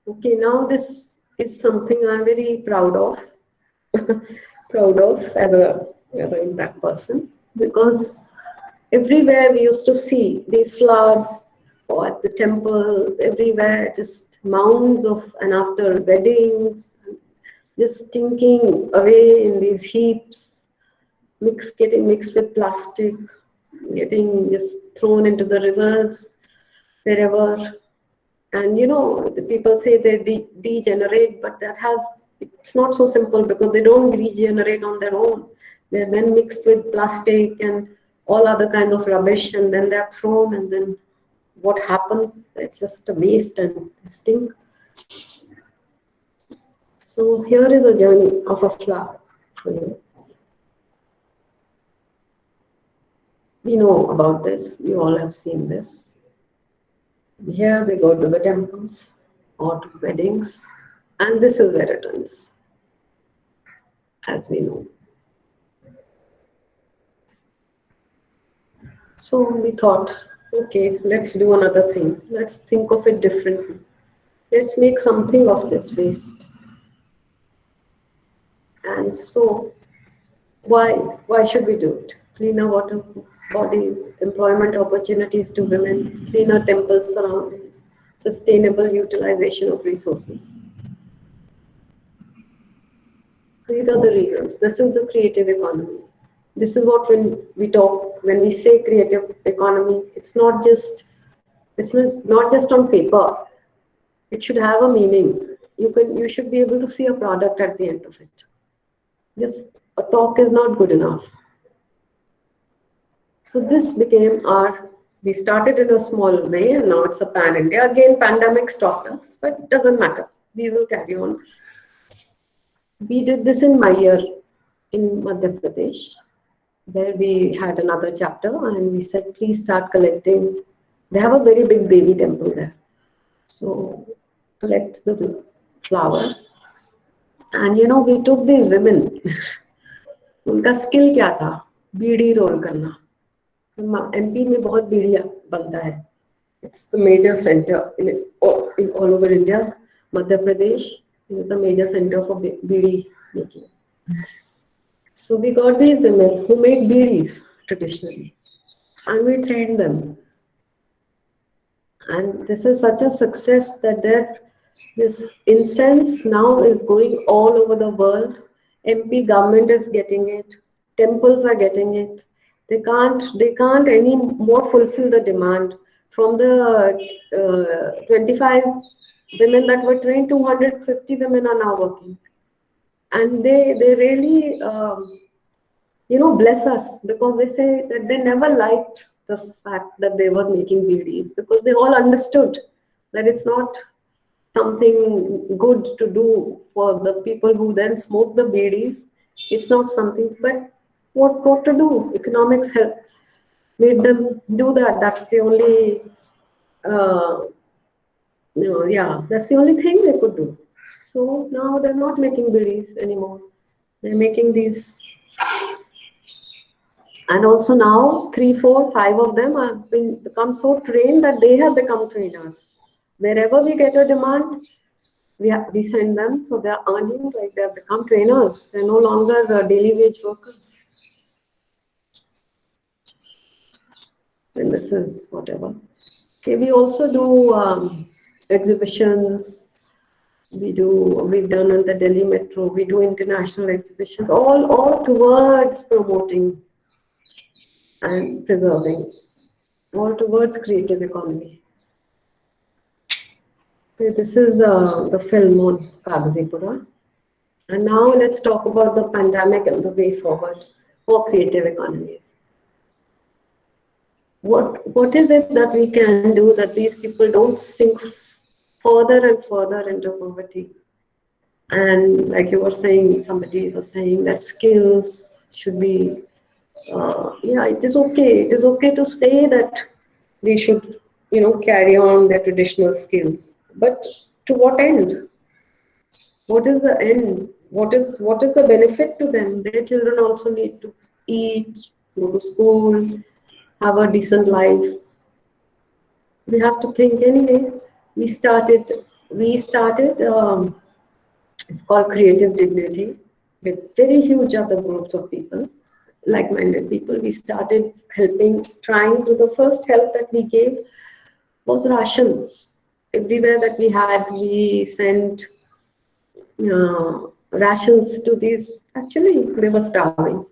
Okay, now this is something I'm very proud of, proud of as an impact person, because everywhere we used to see these flowers, or at the temples, everywhere, just mounds of, and after weddings, just stinking away in these heaps, getting mixed with plastic, getting just thrown into the rivers, wherever. And you know, the people say they degenerate, but it's not so simple, because they don't regenerate on their own. They're then mixed with plastic and all other kinds of rubbish, and then they're thrown, and then what happens? It's just a waste and stink. So here is a journey of a flower for you. We know about this, you all have seen this. Here we go to the temples or to weddings, and this is where it ends, as we know. So we thought, okay, let's do another thing. Let's think of it differently. Let's make something of this waste. And so, why should we do it? Cleaner water bodies, employment opportunities to women, cleaner temple surroundings, sustainable utilization of resources. These are the reasons. This is the creative economy. This is what when we say creative economy, it's not just on paper. It should have a meaning. You should be able to see a product at the end of it. Just a talk is not good enough. So this became we started in a small way, and now it's a pan-India. Again, pandemic stopped us, but it doesn't matter. We will carry on. We did this in Mayer in Madhya Pradesh, where we had another chapter, and we said, please start collecting. They have a very big Devi temple there. So collect the flowers. And you know, we took these women. उनका skill क्या था? बीड़ी role करना. MP में बहुत बीड़ी बनता है. It's the major center in all over India. Madhya Pradesh is the major center for bidi making. So we got these women who make beedis traditionally, and we trained them. And this is such a success that this incense now is going all over the world. MP government is getting it. Temples are getting it. They can't any more fulfill the demand. From the 25 women that were trained, 250 women are now working. And they really, bless us, because they say that they never liked the fact that they were making beedis, because they all understood that it's not something good to do for the people who then smoke the beedis. It's not something, but what to do? Economics made them do that. That's the only, that's the only thing they could do. So now they're not making beedis anymore. They're making these. And also now 3, 4, 5 of them have become so trained that they have become trainers. Wherever we get a demand, we send them, so they are earning, like they have become trainers. They're no longer daily wage workers. And this is whatever. Okay, we also do exhibitions. We've done on the Delhi Metro. We do international exhibitions, all towards promoting and preserving, all towards creative economy. Okay, this is the film on Kagzipura. And now let's talk about the pandemic and the way forward for creative economies. what is it that we can do that these people don't sink further and further into poverty? And like you were saying, somebody was saying that skills should be, yeah, it is okay. It is okay to say that they should, carry on their traditional skills. But to what end? What is the end? What is the benefit to them? Their children also need to eat, go to school, have a decent life. We have to think anyway. We started it's called Creative Dignity with very huge other groups of people, like-minded people. We started helping, trying to, the first help that we gave was ration. Everywhere that we had, we sent rations to these, actually they were starving.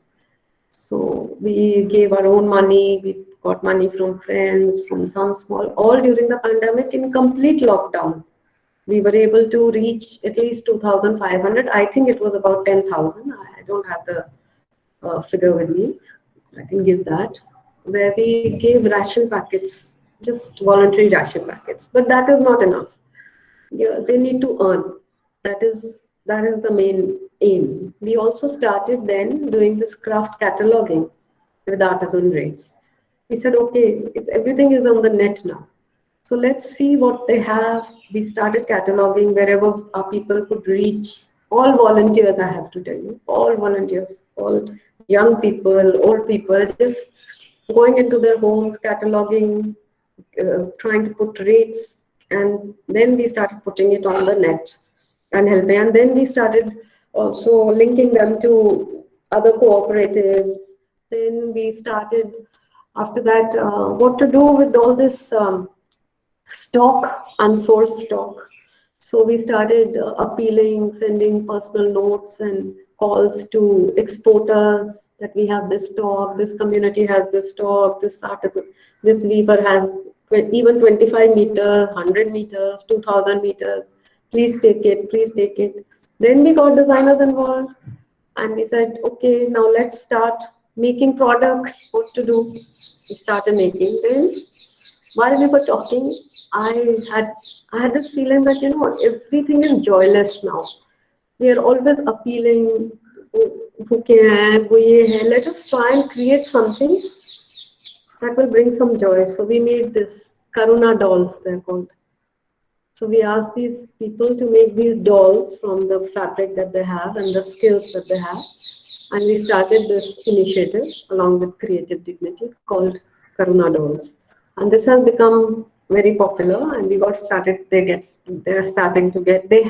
So we gave our own money, we got money from friends, from some small, all during the pandemic in complete lockdown. We were able to reach at least 2,500. I think it was about 10,000. I don't have the figure with me. I can give that. Where we gave ration packets, just voluntary ration packets. But that is not enough. Yeah, they need to earn. That is the main aim. We also started then doing this craft cataloging with artisan rates. We said, okay, everything is on the net now. So let's see what they have. We started cataloging wherever our people could reach. All volunteers, I have to tell you, all volunteers, all young people, old people, just going into their homes, cataloging, trying to put rates, and then we started putting it on the net and helping. And then we started also linking them to other cooperatives. Then we started, after that, what to do with all this stock, unsold stock. So we started appealing, sending personal notes and calls to exporters that we have this stock, this community has this stock, this artisan, this weaver has even 25 meters, 100 meters, 2000 meters. Please take it, please take it. Then we got designers involved and we said, okay, now let's start making products. What to do? We started making. Then while we were talking, I had I had this feeling that everything is joyless now. We are always appealing, भूखे हैं, वो ये है. Let us try and create something that will bring some joy. So we made this Karuna dolls, they're called. So we asked these people to make these dolls from the fabric that they have and the skills that they have. And we started this initiative along with Creative Dignity called Karuna dolls. And this has become very popular, and we got started. They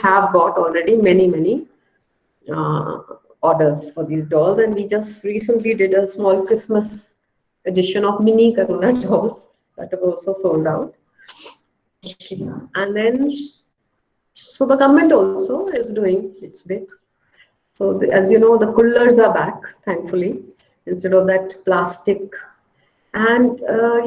have got already many orders for these dolls, and we just recently did a small Christmas edition of mini Karuna dolls that have also sold out. Okay. And then, so the government also is doing its bit. So as you know, the coolers are back, thankfully, instead of that plastic. And I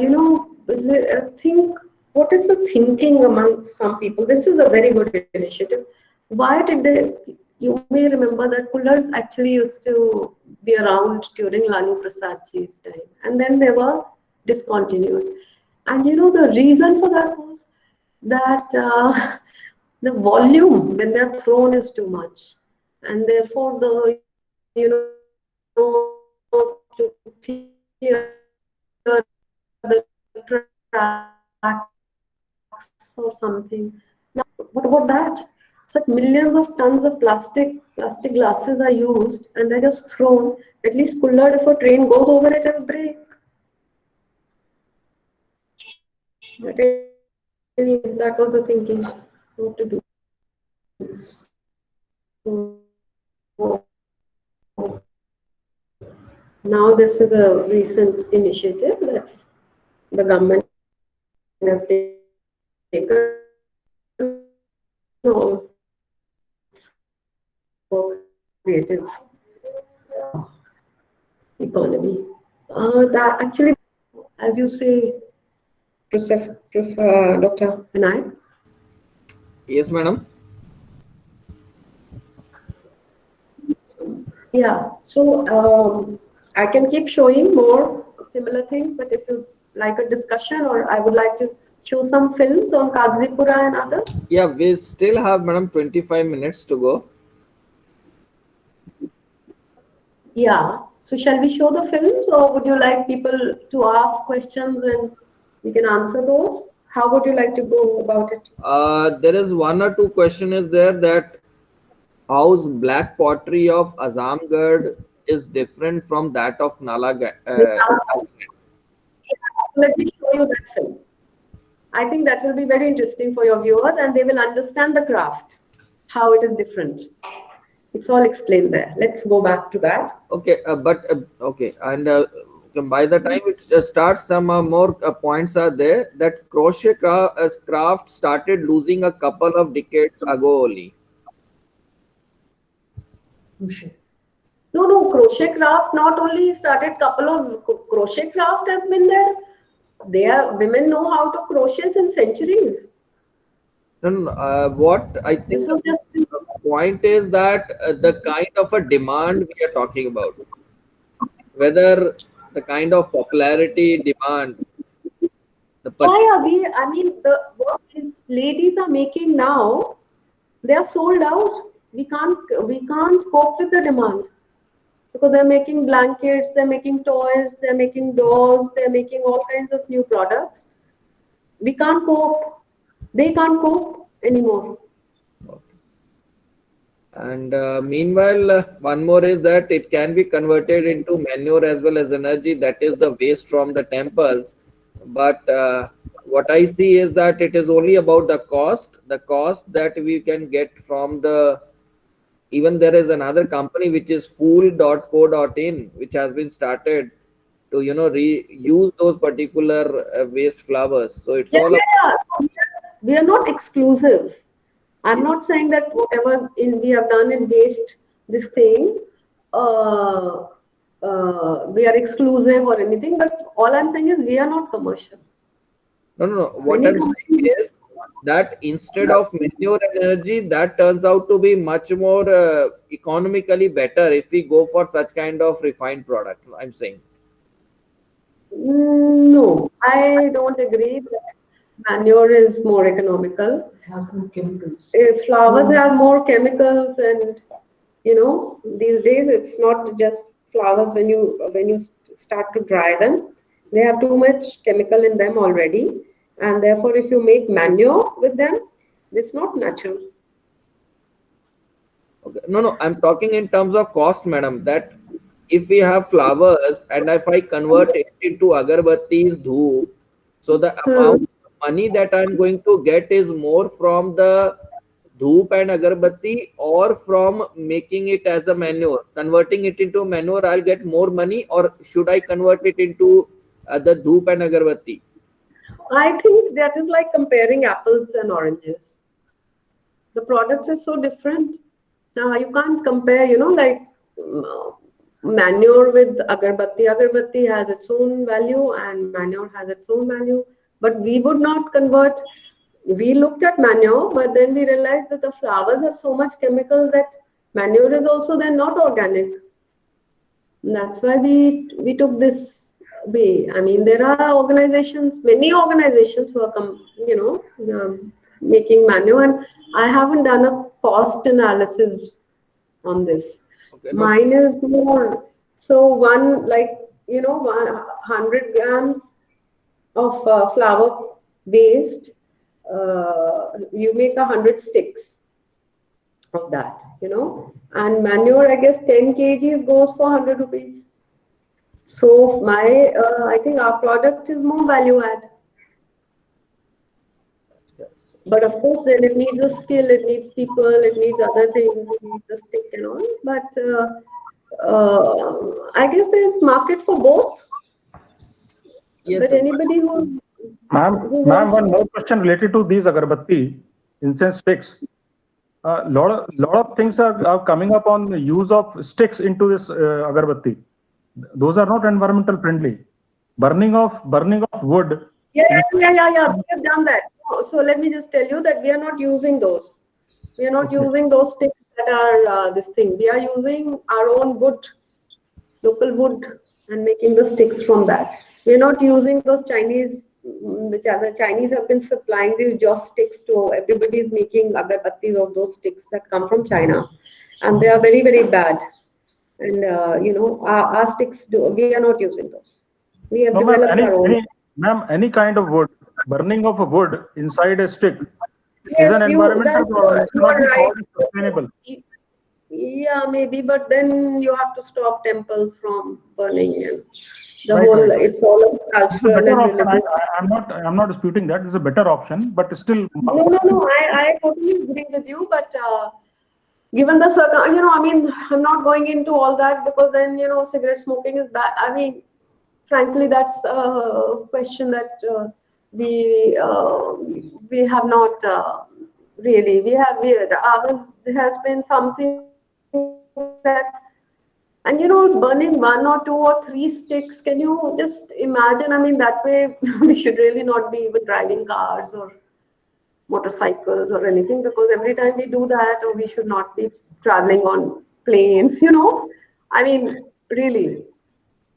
think, what is the thinking among some people? This is a very good initiative. Why did they? You may remember that coolers actually used to be around during Lalu Prasadji's time, and then they were discontinued. And the reason for that was that the volume when they're thrown is too much, and therefore to clear the tracks or something. Now, what about that? It's like millions of tons of plastic glasses are used, and they're just thrown. At least cooler, if a train goes over it, it'll break. But anyway, that was the thinking. What to do? So now this is a recent initiative that the government has taken for creative economy. That actually, as you say, Dr. Vinayak. Yes, madam. Yeah, so I can keep showing more similar things, but if you like a discussion, or I would like to show some films on Kagzipura and others? Yeah, we still have, madam, 25 minutes to go. Yeah. So shall we show the films, or would you like people to ask questions and we can answer those? How would you like to go about it? There is one or two question is there that how's black pottery of Azamgarh is different from that of Nalagarh. Let me show you that film. I think that will be very interesting for your viewers, and they will understand the craft, how it is different. It's all explained there. Let's go back to that. Okay, okay, and by the time it starts, some more points are there that crochet craft started losing a couple of decades ago only. No, crochet craft not only started, couple of crochet craft has been there. Women know how to crochet since centuries. No, what I think the point is that the kind of a demand we are talking about, whether the kind of popularity demand. I mean, what these ladies are making now, they are sold out. We can't cope with the demand because they're making blankets, they're making toys, they're making dolls, they're making all kinds of new products. We can't cope. They can't cope anymore. And meanwhile, one more is that it can be converted into manure as well as energy. That is the waste from the temples. But what I see is that it is only about the cost that we can get from the. Even there is another company which is fool.co.in, which has been started to reuse those particular waste flowers. So it's all. We are not exclusive. I'm not saying that whatever we have done in waste, this thing, we are exclusive or anything. But all I'm saying is we are not commercial. No. What I'm saying is that instead of manure and energy, that turns out to be much more economically better if we go for such kind of refined products. I'm saying. No, I don't agree that manure is more economical. It has more chemicals. Flowers have more chemicals, and these days it's not just flowers. When you start to dry them, they have too much chemical in them already, and therefore if you make manure with them, it's not natural. Okay. No, I'm talking in terms of cost, madam. That if we have flowers and if I convert it into agarbattis, dhoop, so the amount of money that I'm going to get is more from the dhoop and agarbatti or from making it as a manure. Converting it into manure, I'll get more money, or should I convert it into the dhoop and agarbatti? I think that is like comparing apples and oranges. The product is so different. You can't compare, like manure with agarbatti. Agarbatti has its own value and manure has its own value. But we would not convert. We looked at manure, but then we realized that the flowers have so much chemical that manure is also then not organic. That's why we took this way. I mean, there are many organizations who are making manure, and I haven't done a cost analysis on this. Okay, mine is more. So 100 grams of flower waste, you make 100 sticks of that, and manure, I guess 10 kgs goes for 100 rupees. So I think our product is more value add. But of course, then it needs a skill, it needs people, it needs other things, it needs a stick and all. But I guess there's market for both. Yes, but anybody who Ma'am, one more question related to these agarbatti incense sticks. Lot of things are coming up on the use of sticks into this agarbatti. Those are not environmental friendly. Burning of wood. Yeah. We have done that. So let me just tell you that we are not using those. We are not using those sticks that are this thing. We are using our own wood, local wood, and making the sticks from that. We're not using those Chinese, which the Chinese have been supplying these joss sticks to everybody is making agarbattis of those sticks that come from China, and they are very, very bad. And our sticks we are not using those. We have No, ma'am, developed our own. any kind of wood, burning of a wood inside a stick is Yes, an environmental problem. It you cannot are be right. called sustainable. Yeah, maybe, but then you have to stop temples from burning and the Right, whole. right. It's all a It's a cultural better and option. religious. I'm not disputing that. It's a better option, but still. No. I totally agree with you, but given the I mean, I'm not going into all that because then cigarette smoking is bad. I mean, frankly, that's a question that we have not really. Ours has been something that, and burning one or two or three sticks. Can you just imagine? I mean, that way we should really not be even driving cars or motorcycles or anything, because every time we do that, or we should not be traveling on planes. I mean, really,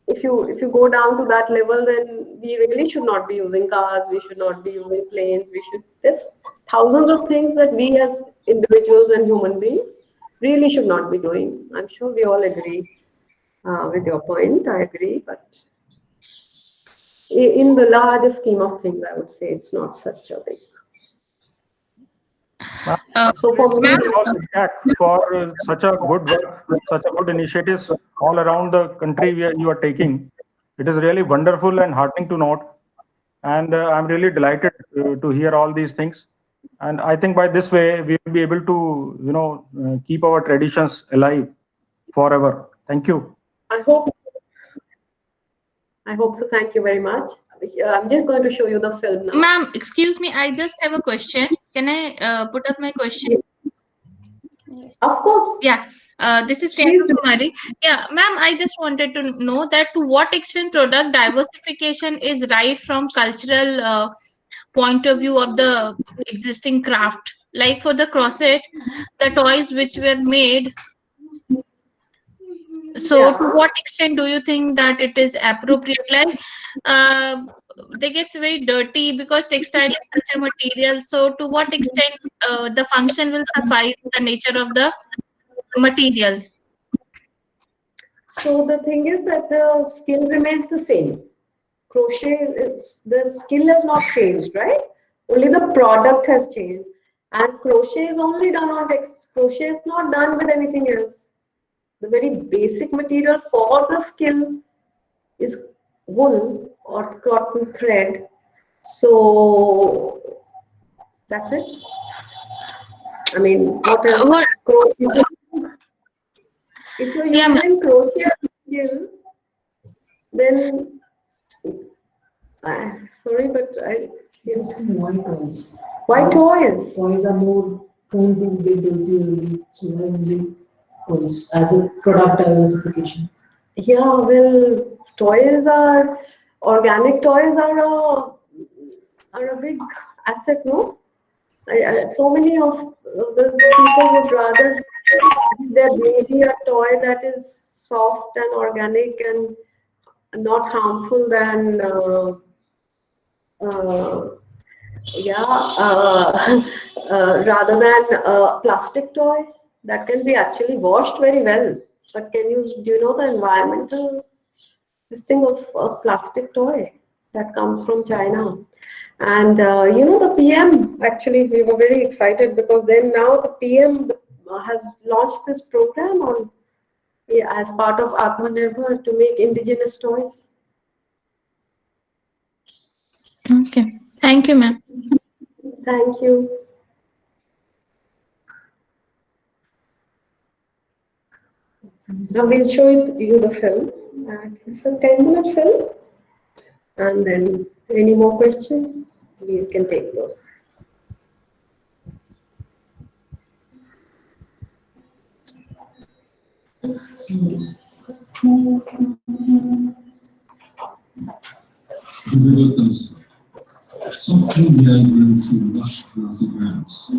if you go down to that level, then we really should not be using cars, we should not be using planes. There's thousands of things that we as individuals and human beings really should not be doing. I'm sure we all agree with your point. I agree, but in the larger scheme of things, I would say it's not such a big. So for me, For such a good work, such a good initiatives all around the country where you are taking, it is really wonderful and heartening to note. And I'm really delighted to hear all these things. And I think by this way we will be able to keep our traditions alive forever. Thank you. I hope so. Thank you very much. I'm just going to show you the film now. Ma'am, excuse me, I just have a question. Can I put up my question? Of course. Yeah. This is Priyanka Kumari. Yeah, ma'am, I just wanted to know that to what extent product diversification is right from cultural point of view of the existing craft. Like for the crochet, the toys which were made. So to what extent do you think that it is appropriate? Like they get very dirty because textile is such a material. So to what extent the function will suffice the nature of the material? So the thing is that the skill remains the same. Crochet, the skill has not changed, right? Only the product has changed. And crochet is only done on text. Crochet is not done with anything else. The very basic material for the skill is wool or cotton thread. So that's it. I mean, what else? Crochet. If you're using crochet skill, then sorry, but I There are some white toys. White toys? Toys are more prone to get dirty early, so why only toys as a product diversification? Yeah, well, organic toys are a big asset, no? So many of the people would rather give their baby a toy that is soft and organic and not harmful than rather than a plastic toy that can be actually washed very well. But do you know the environmental this thing of a plastic toy that comes from China? And the PM, actually we were very excited because then now the PM has launched this program as part of Atmanirbhar to make indigenous toys. Okay. Thank you, ma'am. Thank you. Now we'll show you the film. It's a 10-minute film. And then any more questions, you can take those. Softly meandering through lush grassy grounds,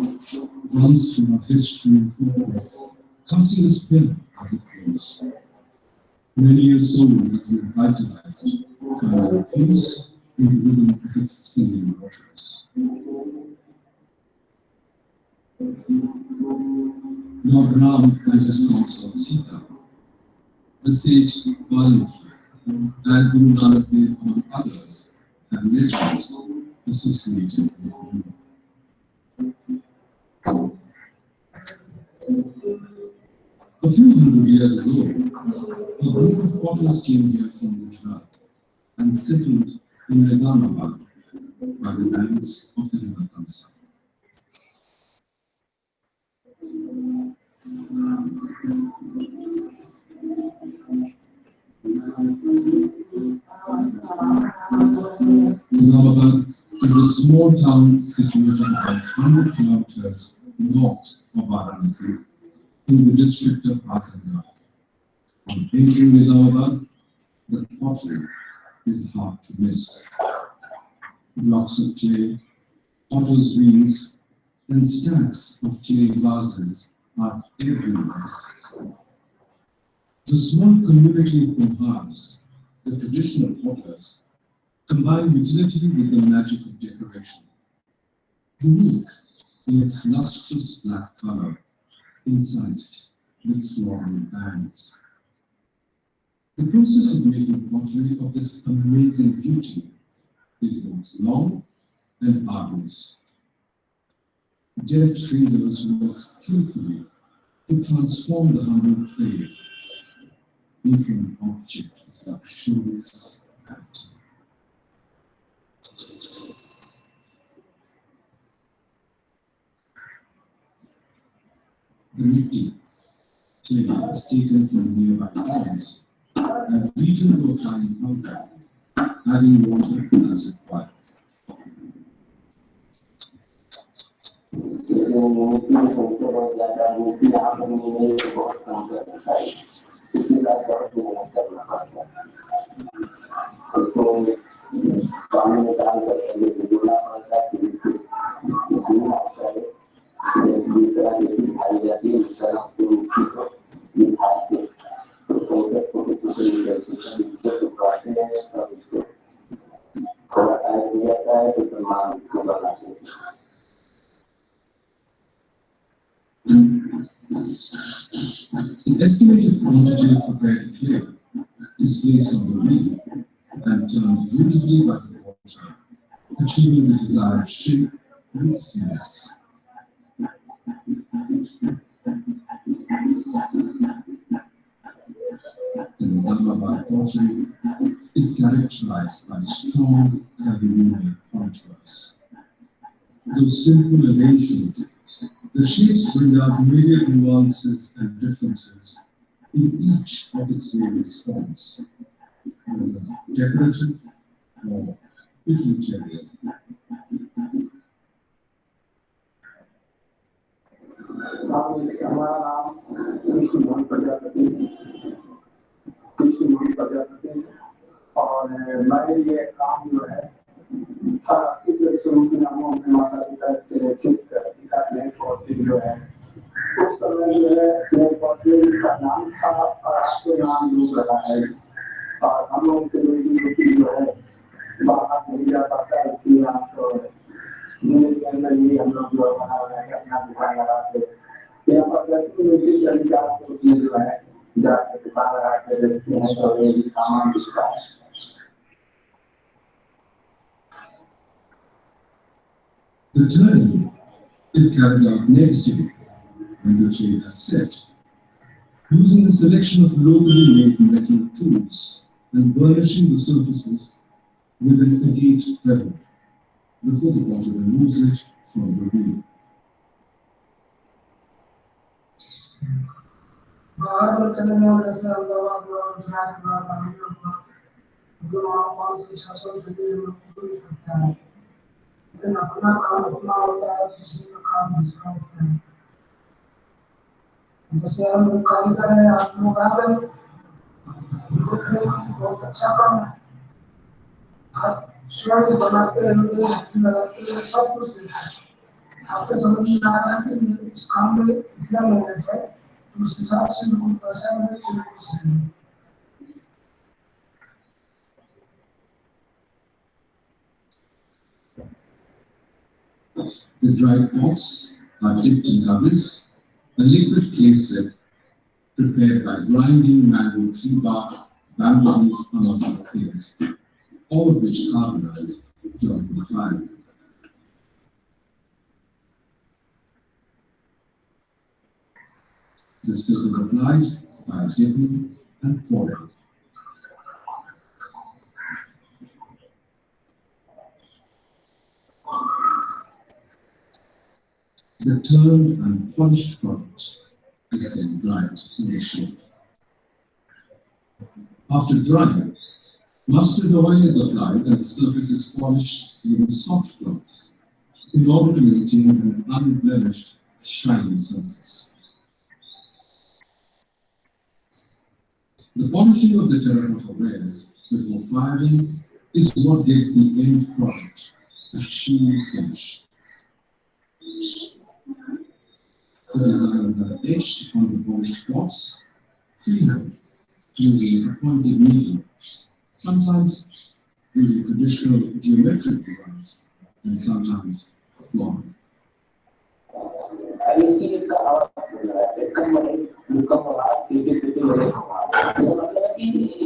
runs through our history and folklore, casting a spell as it goes. Many a soul has been vitalized, finding peace in the rhythm of its singing waters. Lord Ram and his consort Sita, the sage Valmiki, and Guru Nanak Dev, among others, have legends associated with him. A few hundred years ago, a group of potters came here from Gujarat and settled in Nizamabad by the banks of the river Tamsa. Nizamabad is a small town situated about 100 kilometers north of Varanasi in the district of Azamgarh. On entering Nizamabad, the pottery is hard to miss. Blocks of clay, potter's wheels, and stacks of clay vases are everywhere. The small community of Kumbhars, the traditional potters, combine utility with the magic of decoration. Unique in its lustrous black color, incised with floral bands. The process of making pottery of this amazing beauty is both long and arduous. Deft fingers work skillfully to transform the humble clay into an object of luxurious beauty. The mitti, clay, is taken from nearby ponds and beaten to a fine powder, adding water as required. The estimated quantity of prepared clay is placed on the wheel and turned beautifully by the potter, achieving the desired shape with finesse. The Nizamabad pottery is characterized by strong curvilinear contours. Though simple and ancient, the shapes bring out myriad nuances and differences in each of its various forms, whether decorative or utilitarian. और मैं ये काम जो है सारा अच्छे से शुरू किया हूँ अपने माता पिता से सीख कर पिता ने पौधे जो है उस समय जो है मेरे पौधे का नाम था और आपके नाम यूज रहा है और हम लोग के लिए जो है बाहर नहीं जा पाता है इसलिए आप जिले के अंदर ही हम लोग जो बना रहे हैं अपना दुकान लगाते हैं यहाँ पर जैसे मुझे तरीका जो है जाके दुकान लगा के देखते हैं तो ये सामान बिकता है. The turning is carried out next day when the clay has set, using a selection of locally made metal tools and burnishing the surfaces with an agate pebble before the potter removes it from the wheel. बाहर में चले गए जैसे अहमदाबाद हुआ गुजरात हुआ बंगलुरु हुआ जो वहाँ 500-600 रुपये मिल सकता है लेकिन अपना काम अपना होता है किसी का काम दूसरा होता है जैसे हम कारीगर हैं आप लोग आ गए बहुत अच्छा काम है आप स्वयं बनाते हैं लगाते हैं सब कुछ देते हैं आपको समझ में आ रहा है कि इस काम में इतना मेहनत है उस हिसाब से लोग पैसा में The dried pots are dipped in gummies, a liquid clay slip prepared by grinding mango tree bark, bamboo leaves, and other things, all of which carbonize during the firing. The slip is applied by dipping and pouring. The turned and polished product is then dried in the shade. After drying, mustard oil is applied and the surface is polished with a soft cloth in order to maintain an unblemished, shiny surface. The polishing of the terracotta wares before firing is what gives the end product a sheen finish. The designs are etched on the polished spots, freehand, using a pointed needle, sometimes using traditional geometric designs, and sometimes floral.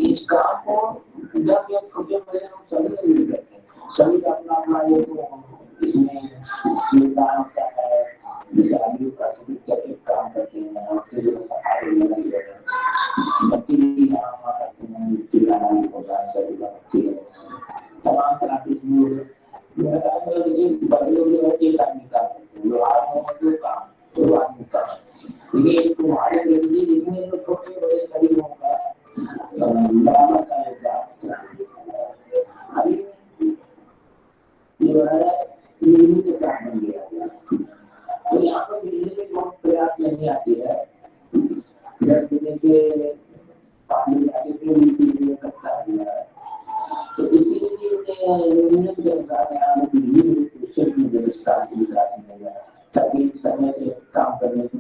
इस काम को जब ये छोटे बड़े लोग सभी लोग मिल करते हैं सभी का अपना अपना ये इसमें योगदान होता है जैसे आदमी का सभी काम करते हैं और फिर सफाई वगैरह करते हैं बच्चे भी यहाँ करते हैं मिट्टी लाना भी होता है सभी का बच्चे तमाम तरह के मेरा काम है कि बड़े लोग जो है एक आदमी काम करते हैं लोग आदमी काम दो आदमी काम ये तुम्हारे लिए जिसमें जो छोटे बड़े सभी लोगों का बराबर का योगदान ये है बिजली के काम बन गया तो यहाँ पर बिजली में बहुत प्रयास नहीं आती है जब जैसे पानी आगे के बिजली करता है तो इसीलिए यूनियन के अनुसार यहाँ पर बिजली में व्यवस्था की जाती है ताकि समय से काम करने को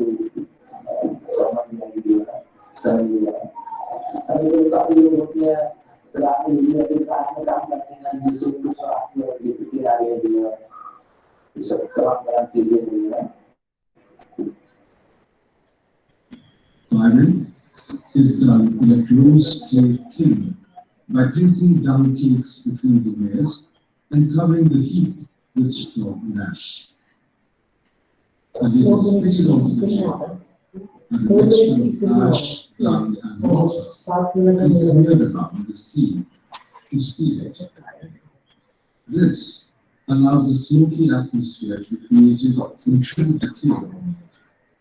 काफी लोग होते हैं रात में काम करते हैं जिससे उनको स्वास्थ्य और जीवित आ रही है ये सब काम कराने के लिए Firing is done in a closed clay kiln by placing dung cakes between the layers and covering the heap with straw and ash. The lid is fitted onto the chimney, and a mixture of ash, dung, and water is smeared around the seam to seal it. This allows a smoky atmosphere to be created through decay,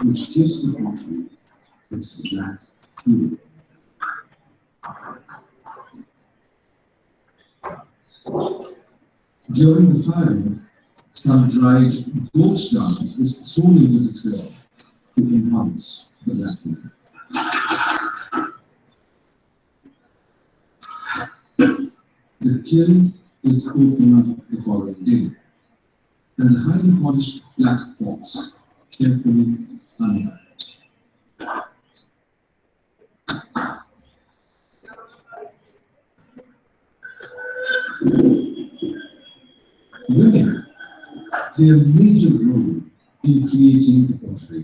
which gives the pottery its black hue. During the firing, some dried goat dung is thrown into the kiln to enhance the blackening. The kiln is opened the following day, and the highly polished black pots carefully unwrapped. Women play a major role in creating the pottery.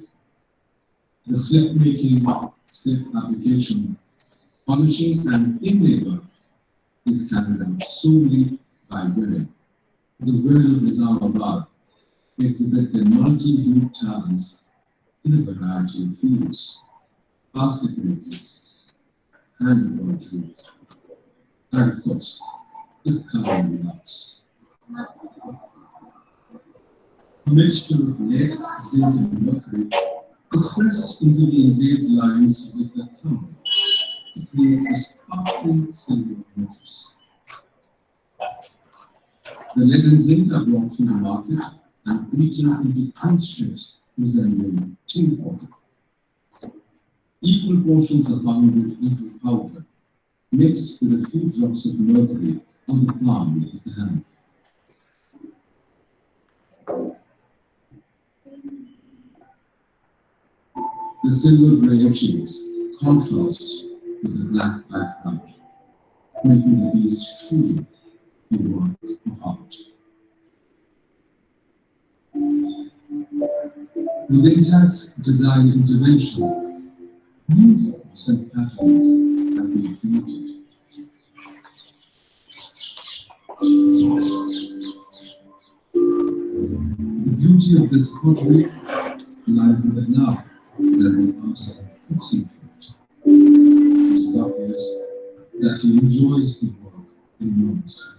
The slip making, slip application, polishing, and inlay work is carried out solely by women. The women of Nizamabad exhibit their multi-hued talents in a variety of fields: basket making, hand embroidery, and of course, the coloring arts. A mixture of lead, zinc, and mercury is pressed into the engraved lines with the thumb to create the sparkling silver motifs. The lead and zinc are brought from the market and beaten into thin strips resembling tin foil. Equal portions are pounded into powder, mixed with a few drops of mercury on the palm of the hand. The silver grey etchings contrast with the black background, making the piece truly a work of art. With Intact's design intervention, new forms and patterns have been created. The beauty of this pottery lies in the love that the artisan puts into it. It is obvious that he enjoys the work enormously.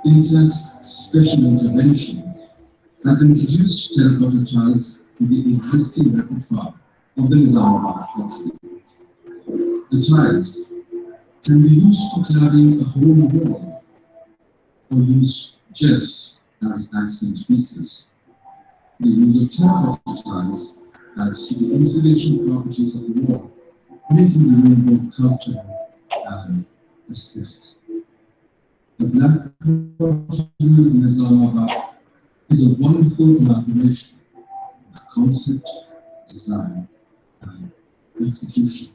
Intact's special intervention has introduced terracotta tiles to the existing repertoire of the Nizamabad pottery. The tiles can be used for cladding a whole wall or used just as accent pieces. The use of terracotta tiles adds to the insulation properties of the wall, making the room both comfortable and aesthetic. The black pottery of Nizamabad is a wonderful amalgamation of concept, design, and execution.